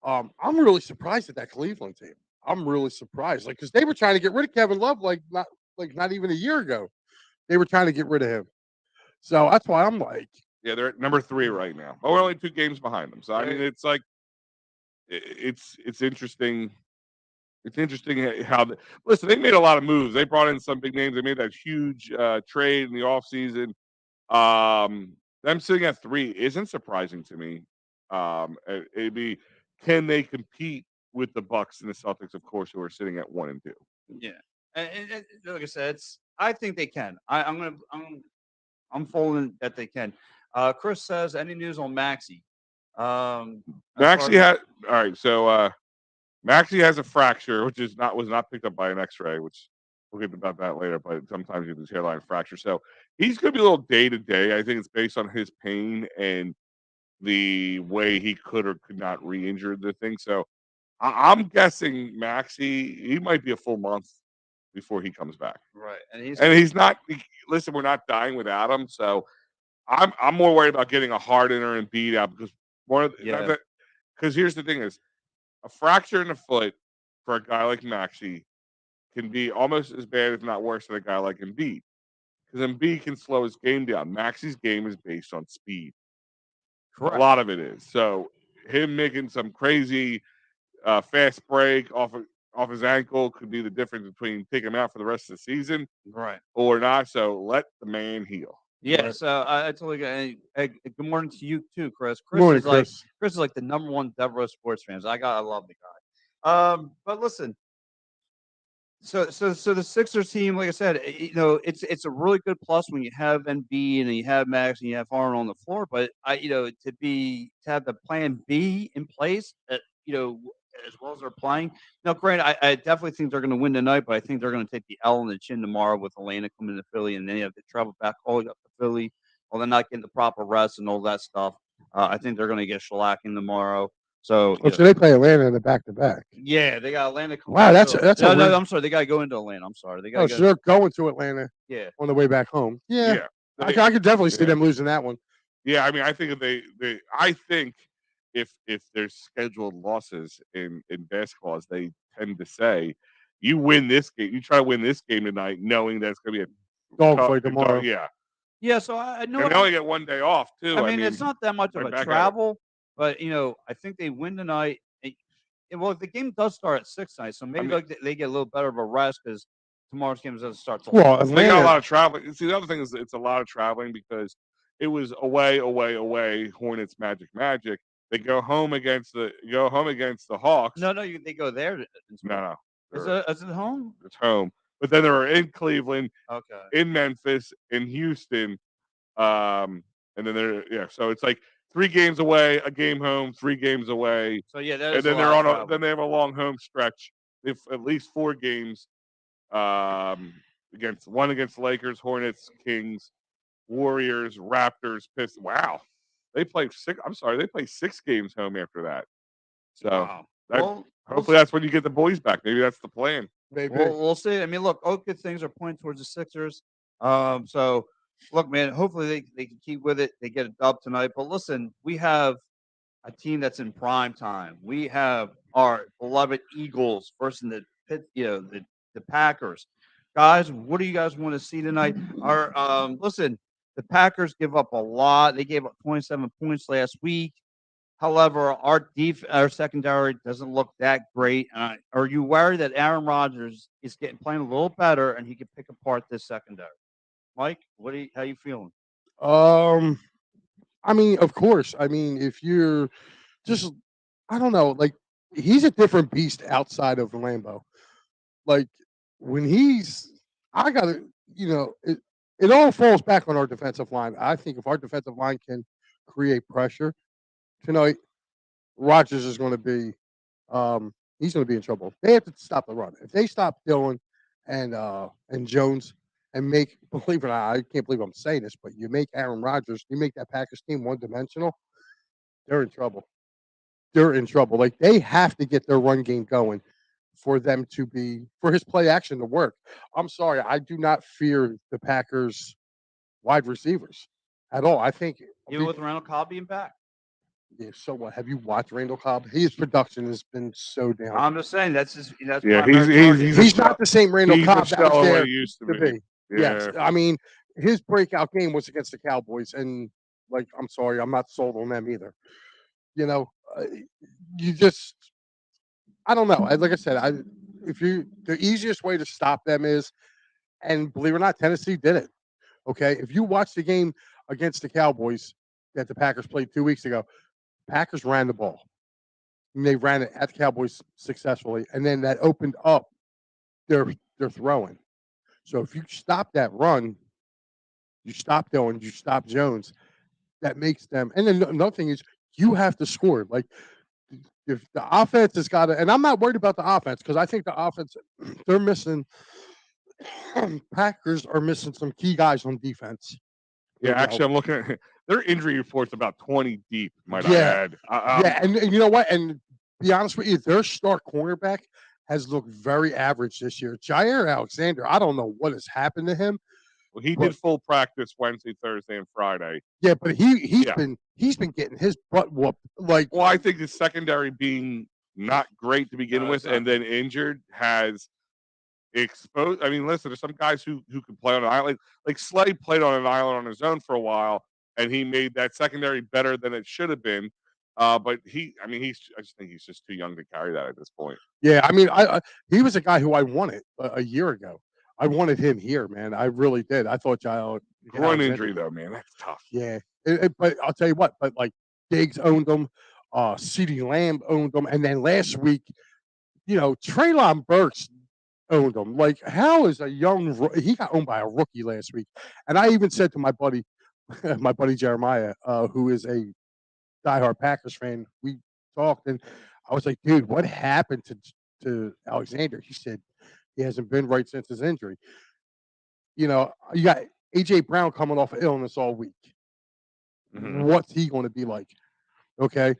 I'm really surprised at that Cleveland team. I'm really surprised, like, because they were trying to get rid of Kevin Love, not even a year ago. They were trying to get rid of him. So that's why I'm like, Yeah, they're at number 3 right now. But we're only 2 games behind them. So I mean, it's like it's interesting. It's interesting how listen. They made a lot of moves. They brought in some big names. They made that huge trade in the offseason. Them sitting at 3 isn't surprising to me. It'd be, can they compete with the Bucks and the Celtics, of course, who are sitting at 1 and 2? Yeah, and like I said, I think they can. I'm folding that they can. Chris says, any news on Maxey? Maxey had all right. So Maxey has a fracture, which was not picked up by an X-ray, which we'll get about that later. But sometimes you have this hairline fracture, so he's going to be a little day to day. I think it's based on his pain and the way he could or could not re-injure the thing. So I'm guessing Maxey, he might be a full month before he comes back. Right, and he's not. Listen, we're not dying without him, so I'm more worried about getting a Hardener and beat out because because here's the thing is a fracture in the foot for a guy like Maxey can be almost as bad, if not worse, than a guy like Embiid. Because Embiid can slow his game down. Maxey's game is based on speed. correct. A lot of it is. So him making some crazy fast break off his ankle could be the difference between taking him out for the rest of the season, Right. or not. So let the man heal. Yeah, Right. so I totally get. Hey, good morning to you too, Chris. good morning, Chris Chris. is like the number one Devereaux sports fans. I love the guy. But listen, so the Sixers team, like I said, it's a really good plus when you have NB and you have Max and you have Harden on the floor. But to have the plan B in place, as well as they're playing. Now, granted, I definitely think they're going to win tonight, but I think they're going to take the L in the chin tomorrow with Atlanta coming to Philly, and then you have to travel back all the way up to Philly. Well, they're not getting the proper rest and all that stuff. I think they're going to get shellacking tomorrow. So, So they play Atlanta in the back-to-back. yeah, they got Atlanta coming. Wow, back. that's a no. I'm sorry, they got to go into Atlanta. I'm sorry, they got. so they're going to Atlanta Yeah, on the way back home. Yeah, Yeah. I could definitely see them losing that one. Yeah, I mean, I think I think if there's scheduled losses in basketball, as they tend to say, you win this game. You try to win this game tonight, knowing that it's going to be a Dogfight tomorrow. yeah. So I know. And they only get one day off too. I mean, it's not that much of right a back at it. travel, but I think they win tonight. Well, the game does start at 6 tonight, so maybe they get a little better of a rest because tomorrow's game doesn't start till. Well, They got a Atlanta. lot of traveling. See, the other thing is it's a lot of traveling because it was away. Hornets, Magic. They go home against the Hawks. No, they go there. No. Is it home? It's home. But then they were in Cleveland, Okay. in Memphis, in Houston, and then so it's like 3 games away, a game home, 3 games away. So yeah, and then they're on then they have a long home stretch. They have at least 4 games against the Lakers, Hornets, Kings, Warriors, Raptors, Pistons. Wow. They play 6 games home after that. So hopefully that's when you get the boys back. Maybe that's the plan. Maybe. We'll see. I mean, look, all good things are pointing towards the Sixers. So look, man, hopefully they can keep with it. They get a dub tonight. But listen, we have a team that's in prime time. We have our beloved Eagles versus the Packers. Guys, what do you guys want to see tonight? Listen, the Packers give up a lot. They gave up 27 points last week. However, our secondary doesn't look that great. Are you worried that Aaron Rodgers is playing a little better and he can pick apart this secondary? Mike, how you feeling? I mean, of course. I mean, if you're just, I don't know, like he's a different beast outside of Lambeau. Like when I gotta, it all falls back on our defensive line. I think if our defensive line can create pressure tonight, Rodgers is going to be he's going to be in trouble. They have to stop the run. If they stop Dillon and Jones and make, believe it or not, I can't believe I'm saying this, but you make Aaron Rodgers, you make that Packers team one dimensional, they're in trouble. They're in trouble. Like they have to get their run game going for them to be for his play action to work. I'm sorry, I do not fear the Packers wide receivers at all. I think Even with Randall Cobb being back. yeah, so what? Have you watched Randall Cobb? His production has been so down. I'm just saying that's Yeah, primary target. He's not the same Randall he's Cobb a that was shell of what there he used to to be. be. Yeah. Yes, I mean his breakout game was against the Cowboys, and like I'm sorry, I'm not sold on them either. You know, you just I don't know. Like I said, the easiest way to stop them is, and believe it or not, Tennessee did it. Okay, if you watch the game against the Cowboys that the Packers played 2 weeks ago, Packers ran the ball. And they ran it at the Cowboys successfully, and then that opened up their throwing. So if you stop that run, you stop Dillon, you stop Jones. That makes them. And then another thing is you have to score. Like if the offense has got to, and I'm not worried about the offense because I think the offense they're missing. Packers are missing some key guys on defense. Yeah, actually, I'm looking at their injury report's about 20 deep, might I Yeah. add. Yeah, and you know what? And be honest with you, their star cornerback has looked very average this year. Jair Alexander, I don't know what has happened to him. Well, he but- did full practice Wednesday, Thursday, and Friday. Yeah, but he's Yeah. been getting his butt whooped. Like Well, I think the secondary being not great to begin No, with it's not. and then injured has exposed. I mean, listen, there's some guys who can play on an island. Like Slay played on an island on his own for a while, and he made that secondary better than it should have been. But I just think he's just too young to carry that at this point. yeah, I mean, he was a guy who I wanted a year ago. I wanted him here, man. I really did. I thought Jair Groin injury, though, man, that's tough. Yeah, but I'll tell you what. But like Diggs owned them, CeeDee Lamb owned them, and then last week, Treylon Burks owned him. Like, how is he got owned by a rookie last week? And I even said to my buddy, my buddy Jeremiah, who is a diehard Packers fan, we talked, and I was like, dude, what happened to Alexander? He said he hasn't been right since his injury. You got AJ Brown coming off of illness all week. Mhm. What's he going to be like? Okay.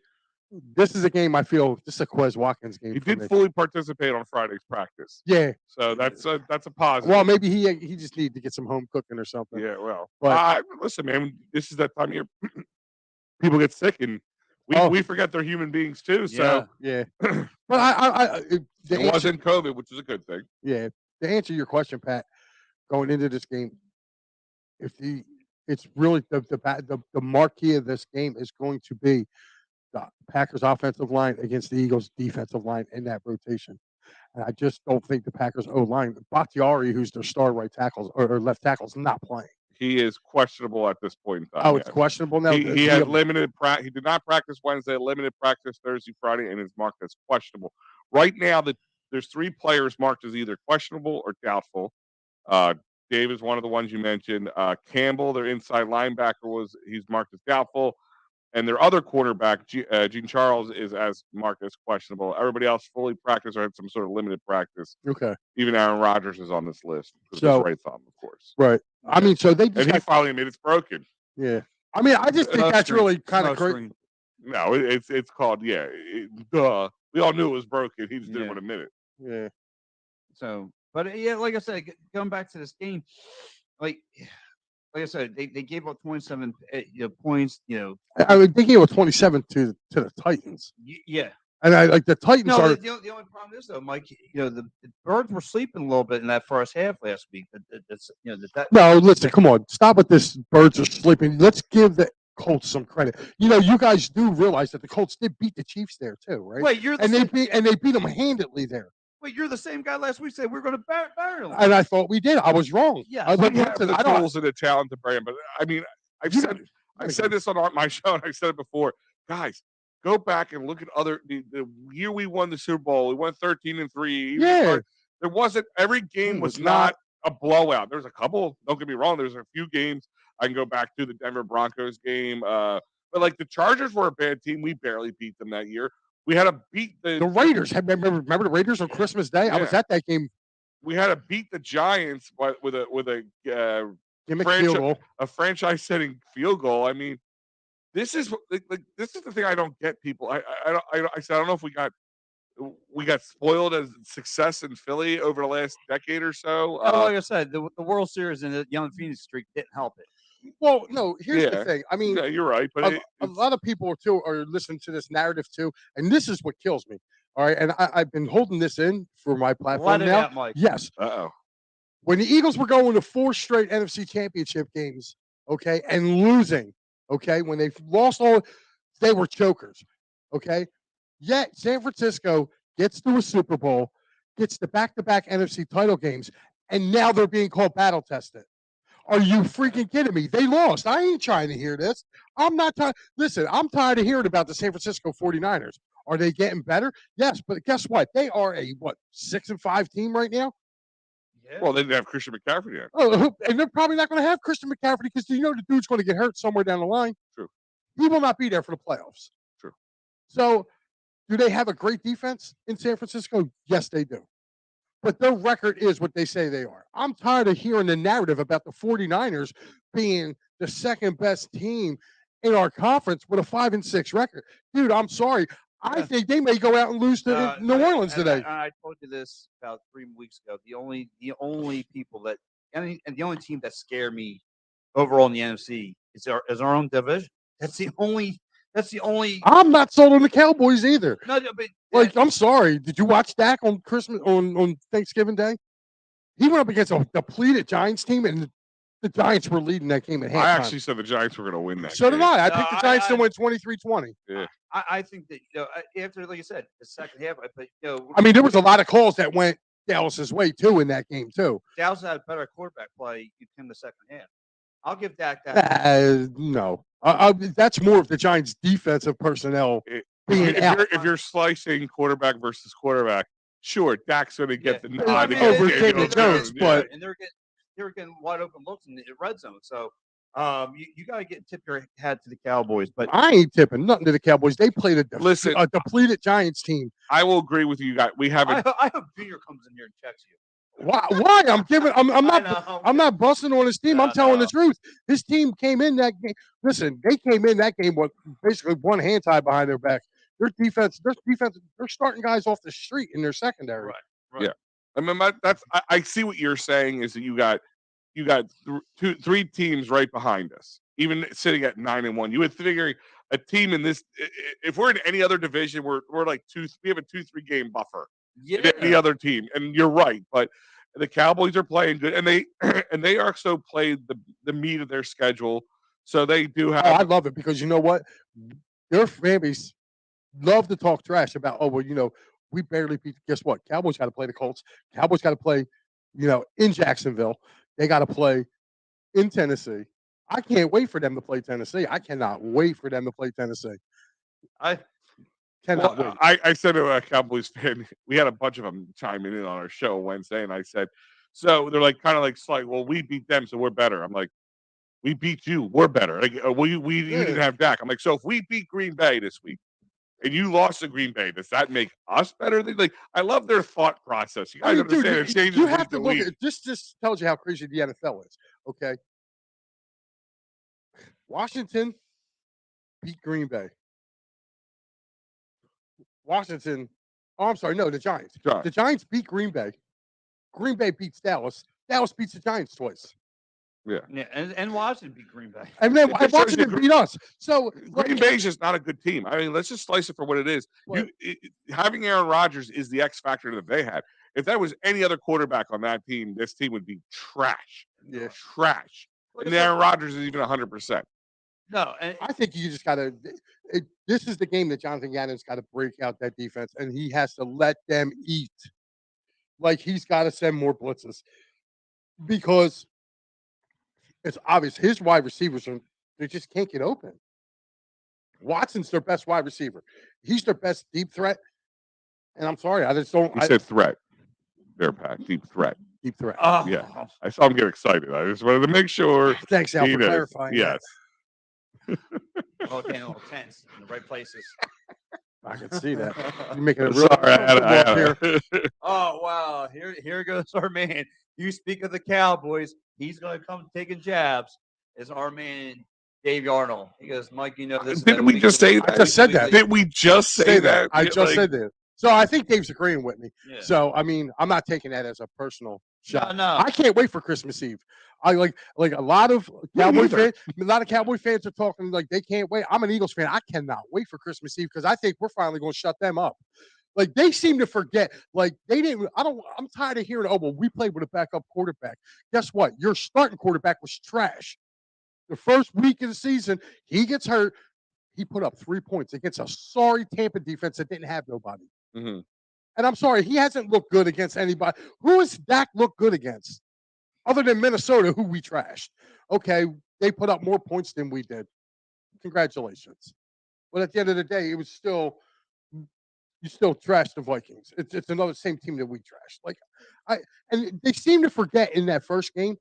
This is a game I feel this is a Quez Watkins game. He for did me. fully participate on Friday's practice. Yeah. So that's a positive. Well, maybe he just needed to get some home cooking or something. Yeah, well, But- listen, man, this is that time of year people get sick and we forget they're human beings too. So Yeah. But I it wasn't COVID, which is a good thing. Yeah. To answer your question, Pat, going into this game, it's really the marquee of this game is going to be the Packers offensive line against the Eagles defensive line in that rotation. And I just don't think the Packers O line, Bakhtiari, who's their star right tackles or left tackles, not playing. He is questionable at this point in time. Oh, it's questionable now. He had limited practice. He did not practice Wednesday. Limited practice Thursday, Friday, and is marked as questionable. Right now, there's 3 players marked as either questionable or doubtful. Dave is one of the ones you mentioned. Campbell, their inside linebacker, he's marked as doubtful. And their other quarterback, Gene Charles, is as marked as questionable. Everybody else fully practiced or had some sort of limited practice. Okay. Even Aaron Rodgers is on this list. So- right thumb, of course. Right. I mean, so they And just he got, finally admitted it's broken. yeah. I mean, I just think Smoke that's screen. really kind of Smoke crazy. screen. No, it's called duh. We all knew it was broken. He just didn't Yeah. want to admit it. Yeah. So, but yeah, like I said, going back to this game, like I said, they gave up 27 points. I mean, they gave a 27 to the Titans, Yeah. and I like the Titans No, are. the only problem is though, Mike. The Birds were sleeping a little bit in that first half last week. No, listen, come on, stop with this. Birds are sleeping. Let's give the Colts some credit. You guys do realize that the Colts did beat the Chiefs there too, right? Wait, you're the and same, they beat them handedly there. wait, you're the same guy last week said we're going to bury them. And I thought we did. I was wrong. Yeah, I was like, We have listen, the I don't. tools and the talent to brand, but I mean, I've You said this on my show, and I said it before, guys. Go back and look at the year we won the Super Bowl. We won 13-3. Yeah. There wasn't every game It was was not a blowout. There's a couple. Don't get me wrong. There's a few games I can go back to the Denver Broncos game. But like the Chargers were a bad team. We barely beat them that year. We had to beat The Raiders. Remember the Raiders on Christmas Day? I was Yeah. at that game. We had to beat the Giants with a Gimmick field goal. a franchise-setting field goal. I mean, this is this is the thing I don't get. People, I said I don't know if we got spoiled as success in Philly over the last decade or so. Like I said, the World Series and the Young Phoenix streak didn't help it. Well, no, here's the Yeah. thing. I mean, Yeah, you're right, but a lot of people are listening to this narrative too, and this is what kills me. All right, and I've been holding this in for my platform Let it now. out, Mike. Yes, uh-oh. when the Eagles were going to 4 straight NFC Championship games, okay, and losing, okay, when they lost all, they were chokers, okay. Yet San Francisco gets to a Super Bowl, gets the back-to-back NFC title games, and now they're being called battle tested. Are you freaking kidding me? They lost. I ain't trying to hear this. I'm not tired. Listen, I'm tired of hearing about the San Francisco 49ers. Are they getting better? Yes, but guess what? They are a 6-5 team right now. Yeah. Well, they didn't have Christian McCaffrey yet. Oh, and they're probably not going to have Christian McCaffrey because you know the dude's going to get hurt somewhere down the line. True. He will not be there for the playoffs. True. So, do they have a great defense in San Francisco? Yes, they do. But their record is what they say they are. I'm tired of hearing the narrative about the 49ers being the second best team in our conference with a 5-6 record. Dude, I'm sorry. I think they may go out and lose to New Orleans today. I told you this about 3 weeks ago. The only people that and the only team that scare me overall in the NFC is our own division. That's the only. I'm not sold on the Cowboys either. No, but I'm sorry. Did you watch Dak on Christmas on Thanksgiving Day? He went up against a depleted Giants team, and the Giants were leading that game at halftime. I actually said the Giants were going to win that. So game. did I. I picked the Giants to win 23-20. Yeah. I think that after, like you said, the second half, I mean, there was a lot of calls that went Dallas's way too in that game too. Dallas had a better quarterback play in the second half. I'll give Dak that. No, that's more of the Giants' defensive personnel being out. If you're slicing quarterback versus quarterback, sure, Dak's going to get the nod over Daniel Jones, but and they were getting wide open looks in the red zone. So you got to tip your hat to the Cowboys. But I ain't tipping nothing to the Cowboys. They played a depleted Giants team. I will agree with you guys. We haven't. I hope Junior comes in here and checks you. Why? I'm not busting on his team. I'm telling the truth. His team came in that game. Listen, they came in that game with basically one hand tied behind their back. Their defense, they're starting guys off the street in their secondary. Right. Yeah. I mean, I see what you're saying is that you got three teams right behind us, even sitting at 9-1. You would figure a team in this, if we're in any other division, we're like we have a 2-3 game buffer. Yeah. The other team, and you're right, but the Cowboys are playing good, and they also played the meat of their schedule, so they do have. Oh, I love it because you know what, their families love to talk trash about. Oh well, we barely beat. Guess what? Cowboys got to play the Colts. Cowboys got to play, in Jacksonville. They got to play in Tennessee. I can't wait for them to play Tennessee. I cannot wait for them to play Tennessee. I said to a Cowboys fan, we had a bunch of them chiming in on our show Wednesday, and I said, so they're like kind of like slight. Well, we beat them, so we're better. I'm like, we beat you, we're better. Like you didn't have Dak. I'm like, so if we beat Green Bay this week, and you lost to Green Bay, does that make us better? Like, I love their thought process. You guys understand it changes. You have to look at this. Just tells you how crazy the NFL is. Okay, Washington beat Green Bay. Washington. Oh, I'm sorry. No, the Giants. The Giants beat Green Bay. Green Bay beats Dallas. Dallas beats the Giants twice. Yeah. And Washington beat Green Bay. And then Washington beat us. So Green Bay's just not a good team. I mean, let's just slice it for what it is. Having Aaron Rodgers is the X factor that they had. If that was any other quarterback on that team, this team would be trash. Yeah. Trash. And Aaron Rodgers is even 100%. No, I think you just got to. This is the game that Jonathan Gannon's got to break out that defense, and he has to let them eat. Like he's got to send more blitzes because it's obvious his wide receivers they just can't get open. Watson's their best wide receiver. He's their best deep threat. And I'm sorry, I just don't. He said threat. There, Pat. Deep threat. Deep threat. Yeah, I saw him get excited. I just wanted to make sure. Thanks, Al, for clarifying. Yes. Oh, getting a little tense in the right places. I can see that. You're making it real Sorry, I had comfortable up here. it. Oh wow! Here goes our man. You speak of the Cowboys. He's gonna come taking jabs. Is our man Dave Arnold? He goes, Mike. You know this. Didn't we just say I that? just said that. Did we just say that? I just said that. So I think Dave's agreeing with me. Yeah. So I mean, I'm not taking that as a personal shot. No. I can't wait for Christmas Eve. I like a lot of Cowboy fans. A lot of Cowboy fans are talking like they can't wait. I'm an Eagles fan. I cannot wait for Christmas Eve because I think we're finally going to shut them up. Like they seem to forget. Like they didn't. I'm tired of hearing. Oh well, we played with a backup quarterback. Guess what? Your starting quarterback was trash. The first week of the season, he gets hurt. He put up 3 points against a sorry Tampa defense that didn't have nobody. Mm-hmm. And I'm sorry, he hasn't looked good against anybody. Who has Dak looked good against? Other than Minnesota, who we trashed. Okay, they put up more points than we did. Congratulations. But at the end of the day, it was still you still trashed the Vikings. It's another same team that we trashed. And they seem to forget in that first game,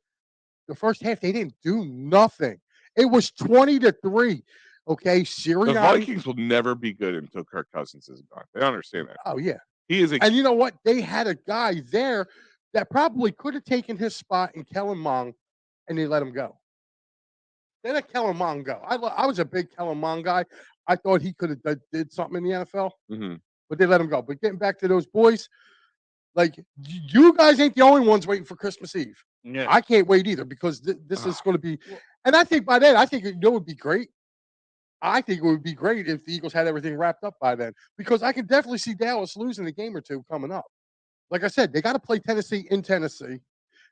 the first half, they didn't do nothing. It was 20-3. Okay, The Sirianni. Vikings will never be good until Kirk Cousins is gone. They don't understand that. Oh yeah. He is a And you know what? They had a guy there that probably could have taken his spot in Kellen Mond, and they let him go. They let Kellen Mond go. I was a big Kellen Mond guy. I thought he could have did something in the NFL, but they let him go. But getting back to those boys, like you guys ain't the only ones waiting for Christmas Eve. Yeah. I can't wait either because this is going to be. And I think by then, I think it would be great. I think it would be great if the Eagles had everything wrapped up by then because I can definitely see Dallas losing a game or two coming up. Like I said, they got to play Tennessee in Tennessee.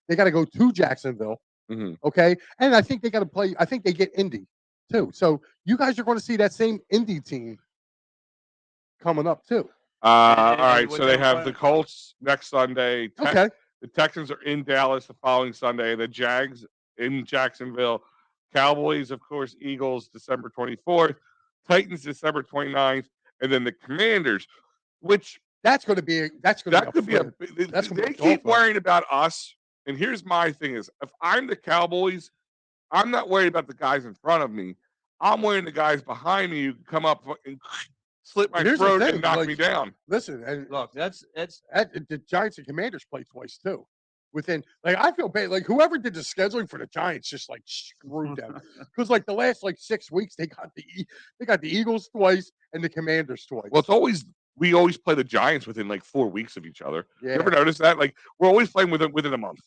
They got to go to Jacksonville. Okay. And I think they got to play, I think they get Indy too. So you guys are going to see that same Indy team coming up too. All right. So they have the Colts next Sunday. Okay. The Texans are in Dallas the following Sunday. The Jags in Jacksonville. Cowboys, of course, Eagles, December 24th. Titans, December 29th. And then the Commanders, which that could be a they keep worrying about us. And here's my thing is, if I'm the Cowboys, I'm not worried about the guys in front of me. I'm worried the guys behind me who come up and slit my throat and knock me down. Listen, and look, that's the Giants and Commanders play twice too. I feel bad. Like whoever did the scheduling for the Giants just like screwed them because like the last 6 weeks they got the Eagles twice and the Commanders twice. Well, we always play the Giants within 4 weeks of each other. Yeah. You ever notice that? Like we're always playing within a month.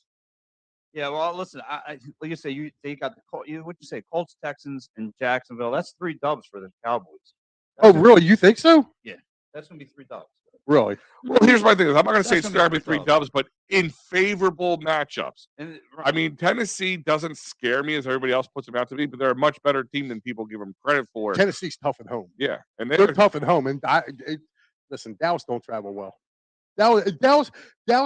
Yeah, well, listen, I like you say, they got what you say, Colts, Texans, and Jacksonville. That's 3 dubs for the Cowboys. Really? You think so? Yeah, that's gonna be 3 dubs. Really? Well, here's my thing: I'm not going to say it's going to be 3 dubs, but in favorable matchups. And I mean, Tennessee doesn't scare me as everybody else puts them out to be, but they're a much better team than people give them credit for. Tennessee's tough at home. Yeah, and they're tough at home. And listen, Dallas don't travel well. Dallas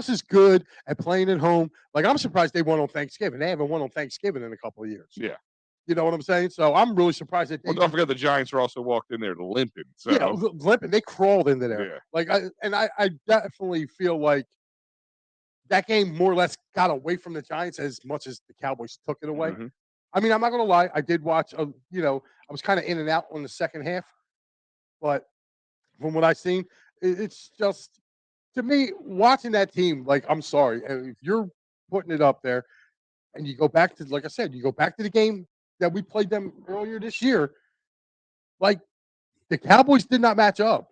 is good at playing at home. Like I'm surprised they won on Thanksgiving. They haven't won on Thanksgiving in a couple of years. Yeah. You know what I'm saying? So I'm really surprised that don't forget the Giants are also walked in there limping. So. Yeah, limping. They crawled into there. Yeah. I definitely feel like that game more or less got away from the Giants as much as the Cowboys took it away. Mm-hmm. I mean, I'm not going to lie. I did watch, I was kind of in and out on the second half. But from what I've seen, it's just, to me, watching that team, I'm sorry. If you're putting it up there and you go back to, like I said, you go back to the game that we played them earlier this year, the Cowboys did not match up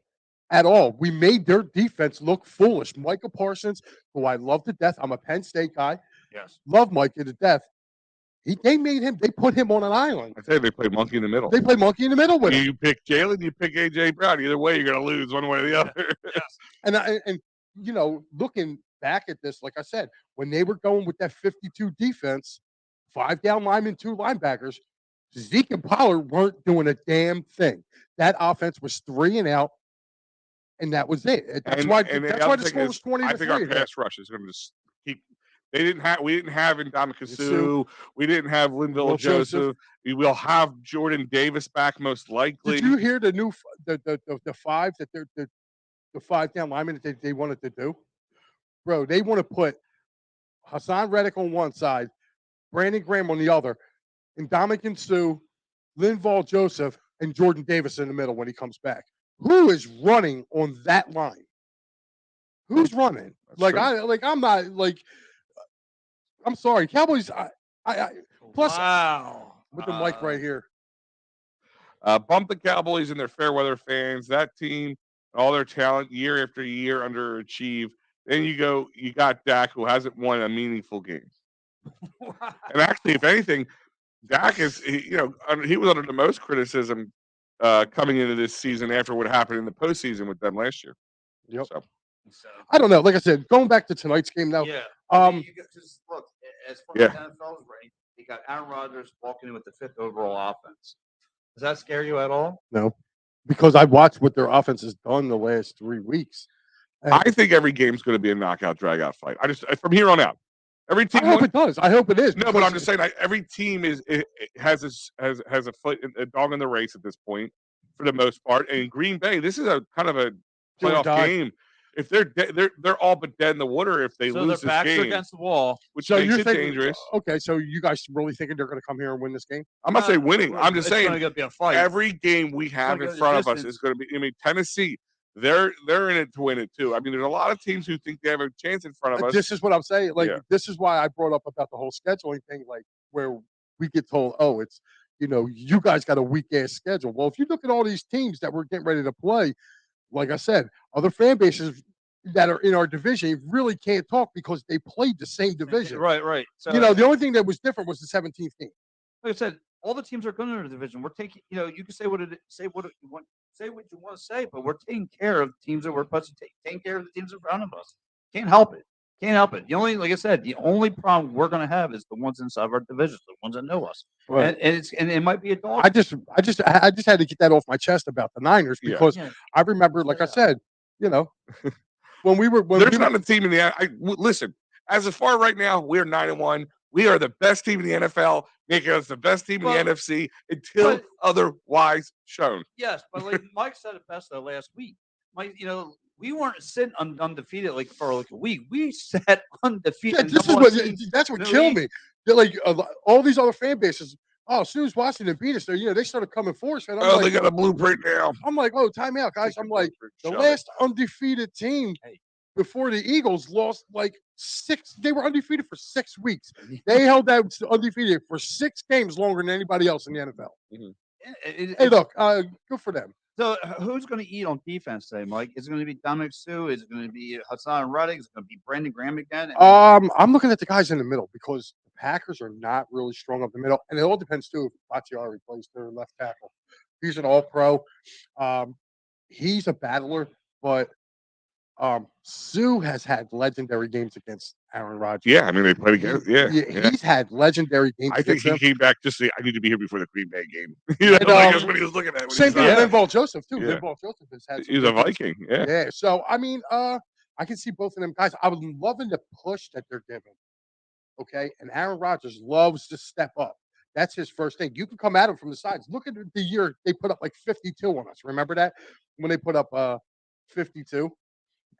at all. We made their defense look foolish. Micah Parsons, who I love to death. I'm a Penn State guy. Yes. Love Micah to death. They put him on an island. I tell you, they play monkey in the middle. They play monkey in the middle with him. You pick Jalen, you pick A.J. Brown. Either way, you're going to lose one way or the other. Yes. And looking back at this, like I said, when they were going with that 52 defense, 5 down linemen, 2 linebackers, Zeke and Pollard weren't doing a damn thing. That offense was 3 and out, and that was it. That's why the score was 20-3. I think our pass rush is going to just keep. We didn't have Ndamukong Suh. We didn't have Linval Joseph. We will have Jordan Davis back most likely. Did you hear the new the 5 that they're the 5 down linemen that they wanted to do? Bro, they want to put Hassan Reddick on one side, Brandon Graham on the other, and Ndamukong Suh, Linval Joseph, and Jordan Davis in the middle when he comes back. who is running on that line? Who's running? That's true. I'm not like. I'm sorry, Cowboys. Plus, wow. with the mic right here. Bump the Cowboys and their fair weather fans. That team, all their talent, year after year, underachieve. Then you got Dak, who hasn't won a meaningful game. And actually, if anything, Dak he was under the most criticism coming into this season after what happened in the postseason with them last year. Yep. So, I don't know. Like I said, going back to tonight's game now. Yeah. Just look, as far as NFL's ranked, you got Aaron Rodgers walking in with the 5th overall offense. Does that scare you at all? No, because I watched what their offense has done the last 3 weeks. And I think every game's going to be a knockout, drag-out fight. From here on out, every team. I hope it does. I hope it is. No, but I'm just saying, every team has a foot, a dog in the race at this point, for the most part. And Green Bay, this is a kind of a playoff game. If they're all but dead in the water if they lose this backs game, are against the wall, which makes it dangerous. Okay, so you guys really thinking they're going to come here and win this game? I'm not saying winning. I'm just saying it's going to be a fight. Every game we have in front of us is going to be. I mean, Tennessee, they're in it to win it too. I mean, there's a lot of teams who think they have a chance in front of us. This is what I'm saying. This is why I brought up about the whole scheduling thing. Like where we get told, oh, it's you guys got a weak ass schedule. Well, if you look at all these teams that we're getting ready to play, like I said, other fan bases that are in our division really can't talk because they played the same division. Right. So, the only thing that was different was the 17th game. Like I said, all the teams are good in our division. We're taking, you can say what you want to say, but we're taking care of teams that we're supposed to taking care of the teams in front of us. Can't help it. The only, like I said, the only problem we're going to have is the ones inside of our division, the ones that know us. Right. And it might be a dog. I just had to get that off my chest about the Niners because I remember, like I said, when there's not a team in the. Listen, as of far right now, we're 9-1. We are the best team in the NFL, making us the best team in the NFC until otherwise shown. Yes, but like Mike said it best last week. Mike, we weren't sitting undefeated for a week. We sat undefeated. Yeah, that's what killed me. Like all these other fan bases. Oh, as soon as Washington beat us, they started coming for us. And they got a blueprint now. I'm like, oh, time out, guys. I'm like, the last undefeated team before the Eagles lost like 6. They were undefeated for 6 weeks. They held that undefeated for 6 games longer than anybody else in the NFL. Mm-hmm. Hey, look, good for them. So, who's going to eat on defense today, Mike? Is it going to be Dominic Sue? Is it going to be Hassan Reddick? Is it going to be Brandon Graham again? I'm looking at the guys in the middle because the Packers are not really strong up the middle, and it all depends too if Bakhtiari plays their left tackle. He's an All-Pro. He's a battler, but Sue has had legendary games against Aaron Rodgers. Yeah, I mean they played against. Yeah. He's had legendary games. I think he came back just to say, "I need to be here before the Green Bay game." That's what he was looking at. Same thing with Linval Joseph too. Yeah. Linval Joseph has had. He's a Viking. Yeah. Yeah. So I mean, I can see both of them guys. I was loving the push that they're giving. Okay, and Aaron Rodgers loves to step up. That's his first thing. You can come at him from the sides. Look at the year they put up like 52 on us. Remember that when they put up 52.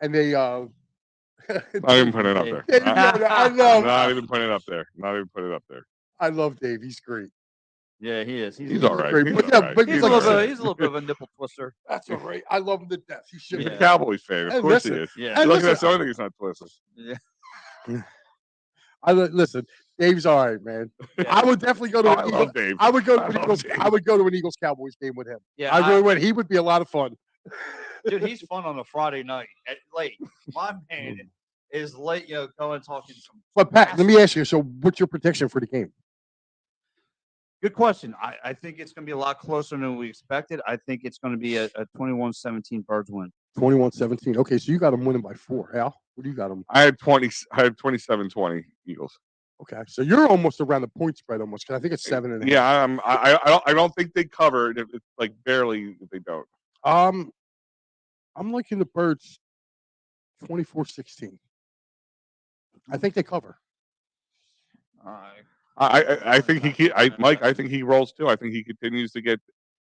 And they not even put it up there. I know. Not even put it up there. Not even put it up there. I love Dave. He's great. Yeah, he is. He's all right. Great. He's a little bit of a nipple twister. That's all right. I love him to death. He should be be a Cowboys fan. Of course he is. Yeah. Look at that. So I think he's not twisted. Yeah. Listen. Dave's all right, man. Yeah. I would definitely go to an Eagles. Dave. I would go to an Eagles. I would go to an Eagles Cowboys game with him. Yeah, I really would. He would be a lot of fun. Dude, he's fun on a Friday night at late. My man is late, going talking some. But Pat, let me ask you. So, what's your prediction for the game? Good question. I think it's going to be a lot closer than we expected. I think it's going to be a 21-17 Birds win. 21-17. Okay, so you got them winning by 4. Al, what do you got them? I had 27-20 Eagles. Okay, so you're almost around the point spread almost because I think it's 7.5. Yeah, I don't think they cover it. It's like barely if they don't. I'm liking the Birds 24-16. I think they cover. I think Mike. I think he rolls too. I think he continues to get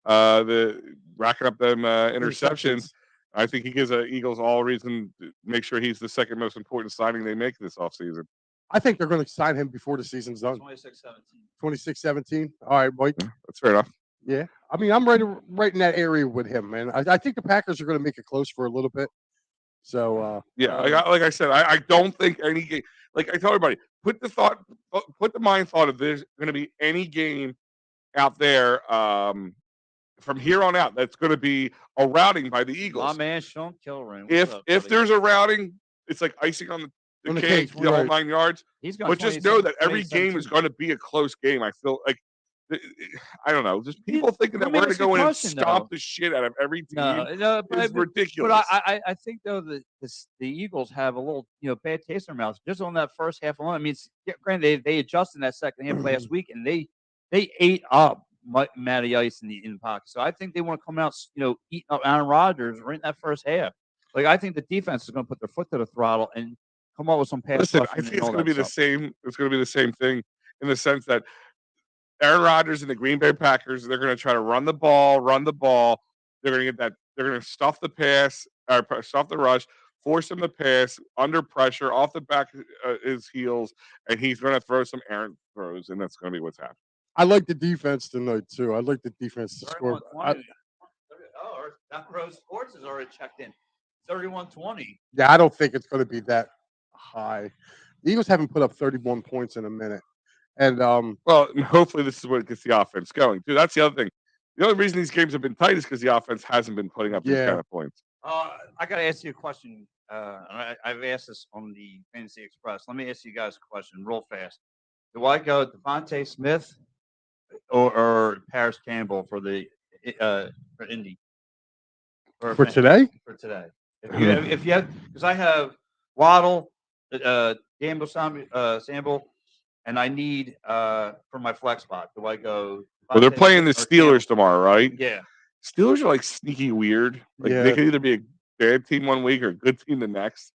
the racking up them interceptions. I think he gives the Eagles all reason to make sure he's the second most important signing they make this offseason. I think they're going to sign him before the season's done. 26-17. 26-17. All right, Mike. Yeah, that's fair enough. Yeah, I mean, I'm right in that area with him, man. I think the Packers are going to make it close for a little bit. So, Yeah, like I said, I don't think any game. Like I tell everybody, put the mind thought of there's going to be any game out there from here on out that's going to be a routing by the My Eagles. man Sean Kilrain. What's If up, if buddy? there's a routing, it's like icing on the On the cake, cake, the whole right. 9 yards. He's going But just know that every game is going to be a close game. I feel like I don't know, just people thinking that let me we're going to ask you a go in and question, stomp though. the shit out of every team No, is but ridiculous. I think though that the Eagles have a little bad taste in their mouths just on that first half alone. I mean, granted they adjusted in that second half last week and they ate up Matty Ice in the pocket. So I think they want to come out eating up Aaron Rodgers right in that first half. Like I think the defense is going to put their foot to the throttle and come up with some pass Listen, I rushing think and it's all going to that be the stuff. same. It's going to be the same thing in the sense that Aaron Rodgers and the Green Bay Packers, they're going to try to run the ball. They're going to get that. They're going to stuff the pass, or stuff the rush, force him to pass under pressure, off the back of his heels, and he's going to throw some errant throws, and that's going to be what's happening. I like the defense tonight too. I like the defense to score. 31-20. That Rose Sports is already checked in. 31-20. Yeah, I don't think it's going to be that high. The Eagles haven't put up 31 points in a minute, and Well, and hopefully this is what gets the offense going, too. That's the other thing. The only reason these games have been tight is because the offense hasn't been putting up these Yeah. kind of points. I got to ask you a question. I've asked this on the Fantasy Express. Let me ask you guys a question real fast. Do I go Devontae Smith or Paris Campbell for the for Indy for today, for today? If you have because I have Waddle, Gamble, Sample, and I need for my flex spot. Do I go? Well, they're Devontae playing the Smith or Campbell? Steelers tomorrow, right? Yeah. Steelers are like sneaky weird. Like Yeah. they could either be a bad team one week or a good team the next.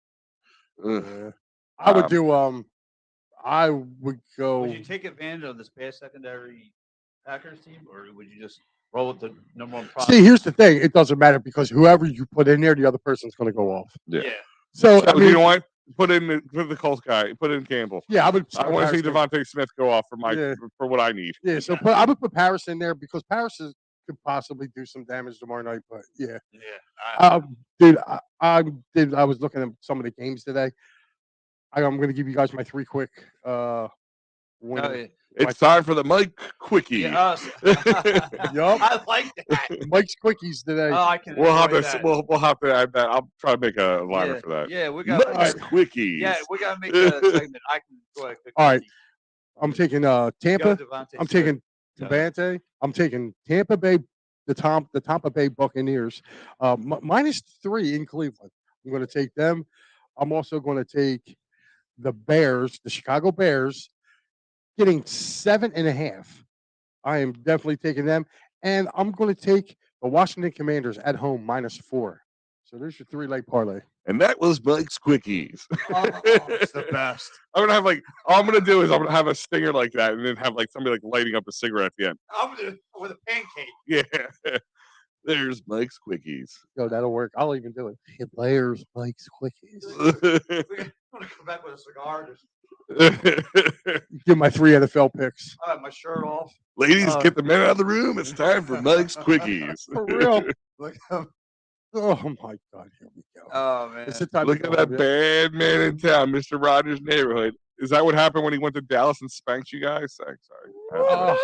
Ugh. yeah. I would do. I would go. Would you take advantage of this past secondary Packers team, or would you just roll with the number one prospect? See, here's the thing. It doesn't matter because whoever you put in there, the other person's going to go off. Yeah. So So I mean, you know what? Put the Colts guy. Put in Campbell. yeah, I would. I want to see Paris in. Devontae Smith go off for for what I need. Yeah, so I would put Paris in there because Paris could possibly do some damage tomorrow night. But yeah, Yeah. dude, I was looking at some of the games today. I'm going to give you guys my 3 quick. Winners. It's time for the Mike Quickie. Yes. Yup. I like that. Mike's quickies today. Oh, I can. We'll have enjoy to that. we'll have to add that. I'll try to make a liner yeah, for that. Yeah, we got. Mike's Quickies. Yeah, we got to make a segment. I can go ahead. All right. I'm taking Tampa. I'm taking Yeah. Devante. I'm taking Tampa Bay, the Tampa Bay Buccaneers, -3 in Cleveland. I'm going to take them. I'm also going to take the Bears, the Chicago Bears, getting 7.5. I am definitely taking them, and I'm going to take the Washington Commanders at home -4. So there's your 3-leg parlay. And that was Mike's Quickies. Oh, it's the best. I'm gonna have all I'm gonna do is I'm gonna have a stinger like that, and then have somebody lighting up a cigarette at the end. I'm gonna do it with a pancake. Yeah. There's Mike's Quickies. Yo, that'll work. I'll even do it. Hey, Bears, Mike's quickies. I'm gonna come back with a cigar. Just Give my 3 NFL picks. I have my shirt off. Ladies, get the men out of the room. It's time for Mike's Quickies. For real. Look, Oh my God! Here we go. oh man. It's the time Look to at go, that yeah. bad man in town, Mr. Rogers' neighborhood. Is that what happened when he went to Dallas and spanked you guys? Sorry. I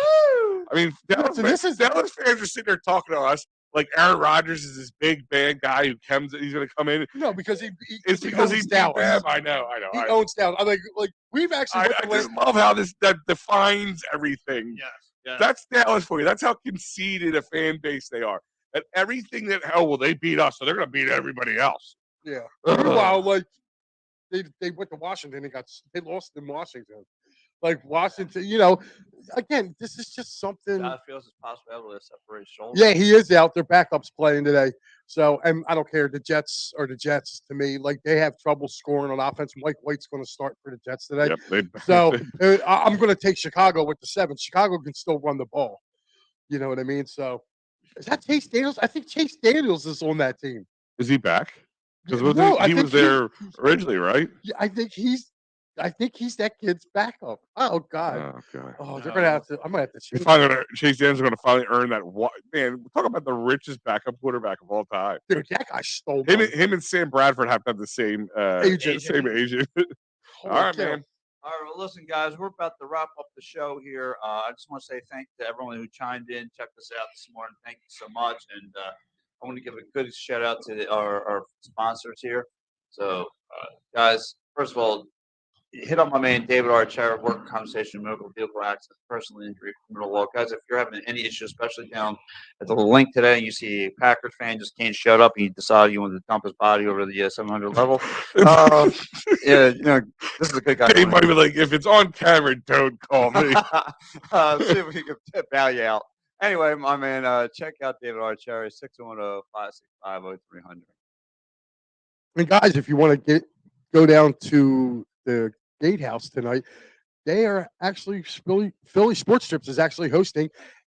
mean, Dallas, Dallas fans are sitting there talking to us like Aaron Rodgers is this big bad guy who comes. He's going to come in. No, because It's because owns he's Dallas. Dallas. I know. He owns Dallas. I'm like we've actually. I just love how that defines everything. Yes. That's Dallas for you. That's how conceited a fan base they are. That everything they beat us, so they're going to beat everybody else. Yeah. Meanwhile, they went to Washington and they lost in Washington. Like Washington, again, this is just something. God feels it's possible to separate his shoulders. Yeah, he is out. Their backup's playing today. So, and I don't care. The Jets are the Jets to me. Like they have trouble scoring on offense. Mike White's going to start for the Jets today. Yep, So I'm going to take Chicago with the 7. Chicago can still run the ball. You know what I mean? So is that Chase Daniels? I think Chase Daniels is on that team. Is he back? Because No, I he think was there originally, right? Yeah, I think he's I think he's that kid's backup. Oh God. Oh god. Oh, they're No, gonna have to. I'm gonna have to He's change. finally gonna, Chase Daniels is gonna finally earn that. Man, talk about the richest backup quarterback of all time. Dude, that guy stole Him, money. him and Sam Bradford have to have the same Agent. same agent. All Holy right, cow. man. All right, well, listen, guys, we're about to wrap up the show here. I just want to say thank you to everyone who chimed in, checked us out this morning. Thank you so much. And I want to give a good shout out to our sponsors here. So, guys, first of all, hit up my man David Archer, work conversation, medical vehicle accident, personal injury, criminal law. Guys, if you're having any issue, especially down at the link today, and you see a Packers fan just can't shut up, and you decide you want to dump his body over the 700 level, yeah, this is a good guy. He might be like, if it's on camera, don't call me. See if we can bail you out. Anyway, my man, check out David Archer, 610-565-0300. And guys, if you want to go down to the Gatehouse tonight, they are actually Philly Sports Trips is actually hosting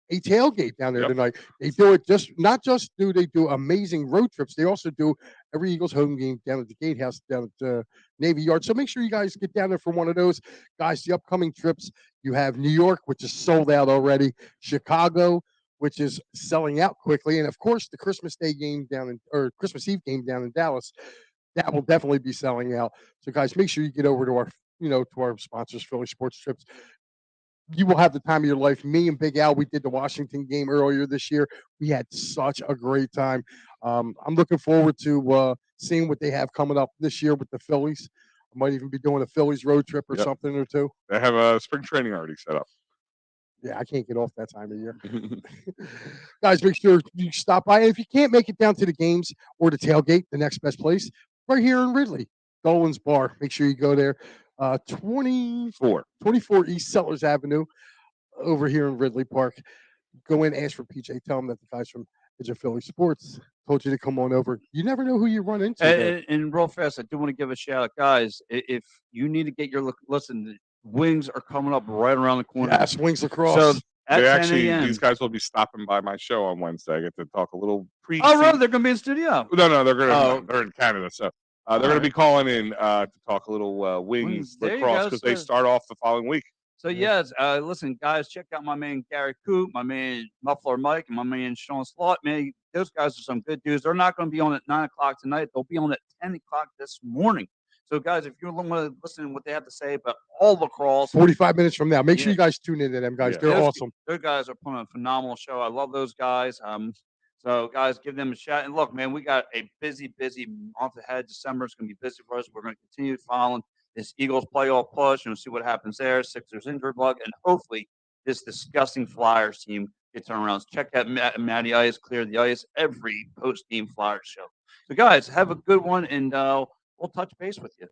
a tailgate down there Yep. tonight. They do it not just do they do amazing road trips, they also do every Eagles home game down at the Gatehouse down at Navy Yard. So make sure you guys get down there for one of those. Guys, the upcoming trips, you have New York, which is sold out already, Chicago, which is selling out quickly, and of course the Christmas Day game or Christmas Eve game down in Dallas. That will definitely be selling out. So guys, make sure you get over to our to our sponsors, Philly Sports Trips. You will have the time of your life. Me and Big Al, we did the Washington game earlier this year. We had such a great time. I'm looking forward to seeing what they have coming up this year with the Phillies. I might even be doing a Phillies road trip or Yep. something or two. They have a spring training already set up. Yeah, I can't get off that time of year. Guys, make sure you stop by. And if you can't make it down to the games or the tailgate, the next best place, right here in Ridley, Dolan's Bar. Make sure you go there. 24 East Sellers Avenue over here in Ridley Park. Go in, ask for PJ. Tell them that the guys from Edge of Philly Sports told you to come on over. You never know who you run into. And real fast, I do want to give a shout out, guys. If you need to get your listen, the wings are coming up right around the corner. Yes, Wings Lacrosse. So at 10 a.m. These guys will be stopping by my show on Wednesday. I get to talk a little pre. Oh, really? They're going to be in studio. No, they're Oh. they're in Canada, so they're going to be calling in to talk a little wings There you lacrosse go, because they so- start off the following week. So yes, listen, guys, check out my man Gary Coop, my man Muffler Mike, and my man Sean Slot. Man, those guys are some good dudes. They're not going to be on at 9 o'clock tonight. They'll be on at 10 o'clock this morning. So, guys, if you want to listen to what they have to say about all lacrosse, 45 minutes from now. Make sure Yeah. you guys tune into them, guys. Yeah. They're Those- awesome. those guys are putting on a phenomenal show. I love those guys. So, guys, give them a shout. And look, man, we got a busy month ahead. December is going to be busy for us. We're going to continue following this Eagles playoff push and see what happens there. Sixers injury bug, and hopefully this disgusting Flyers team gets turned around. Check out Matty Ice, Clear the Ice, every post-game Flyers show. So, guys, have a good one, and we'll touch base with you.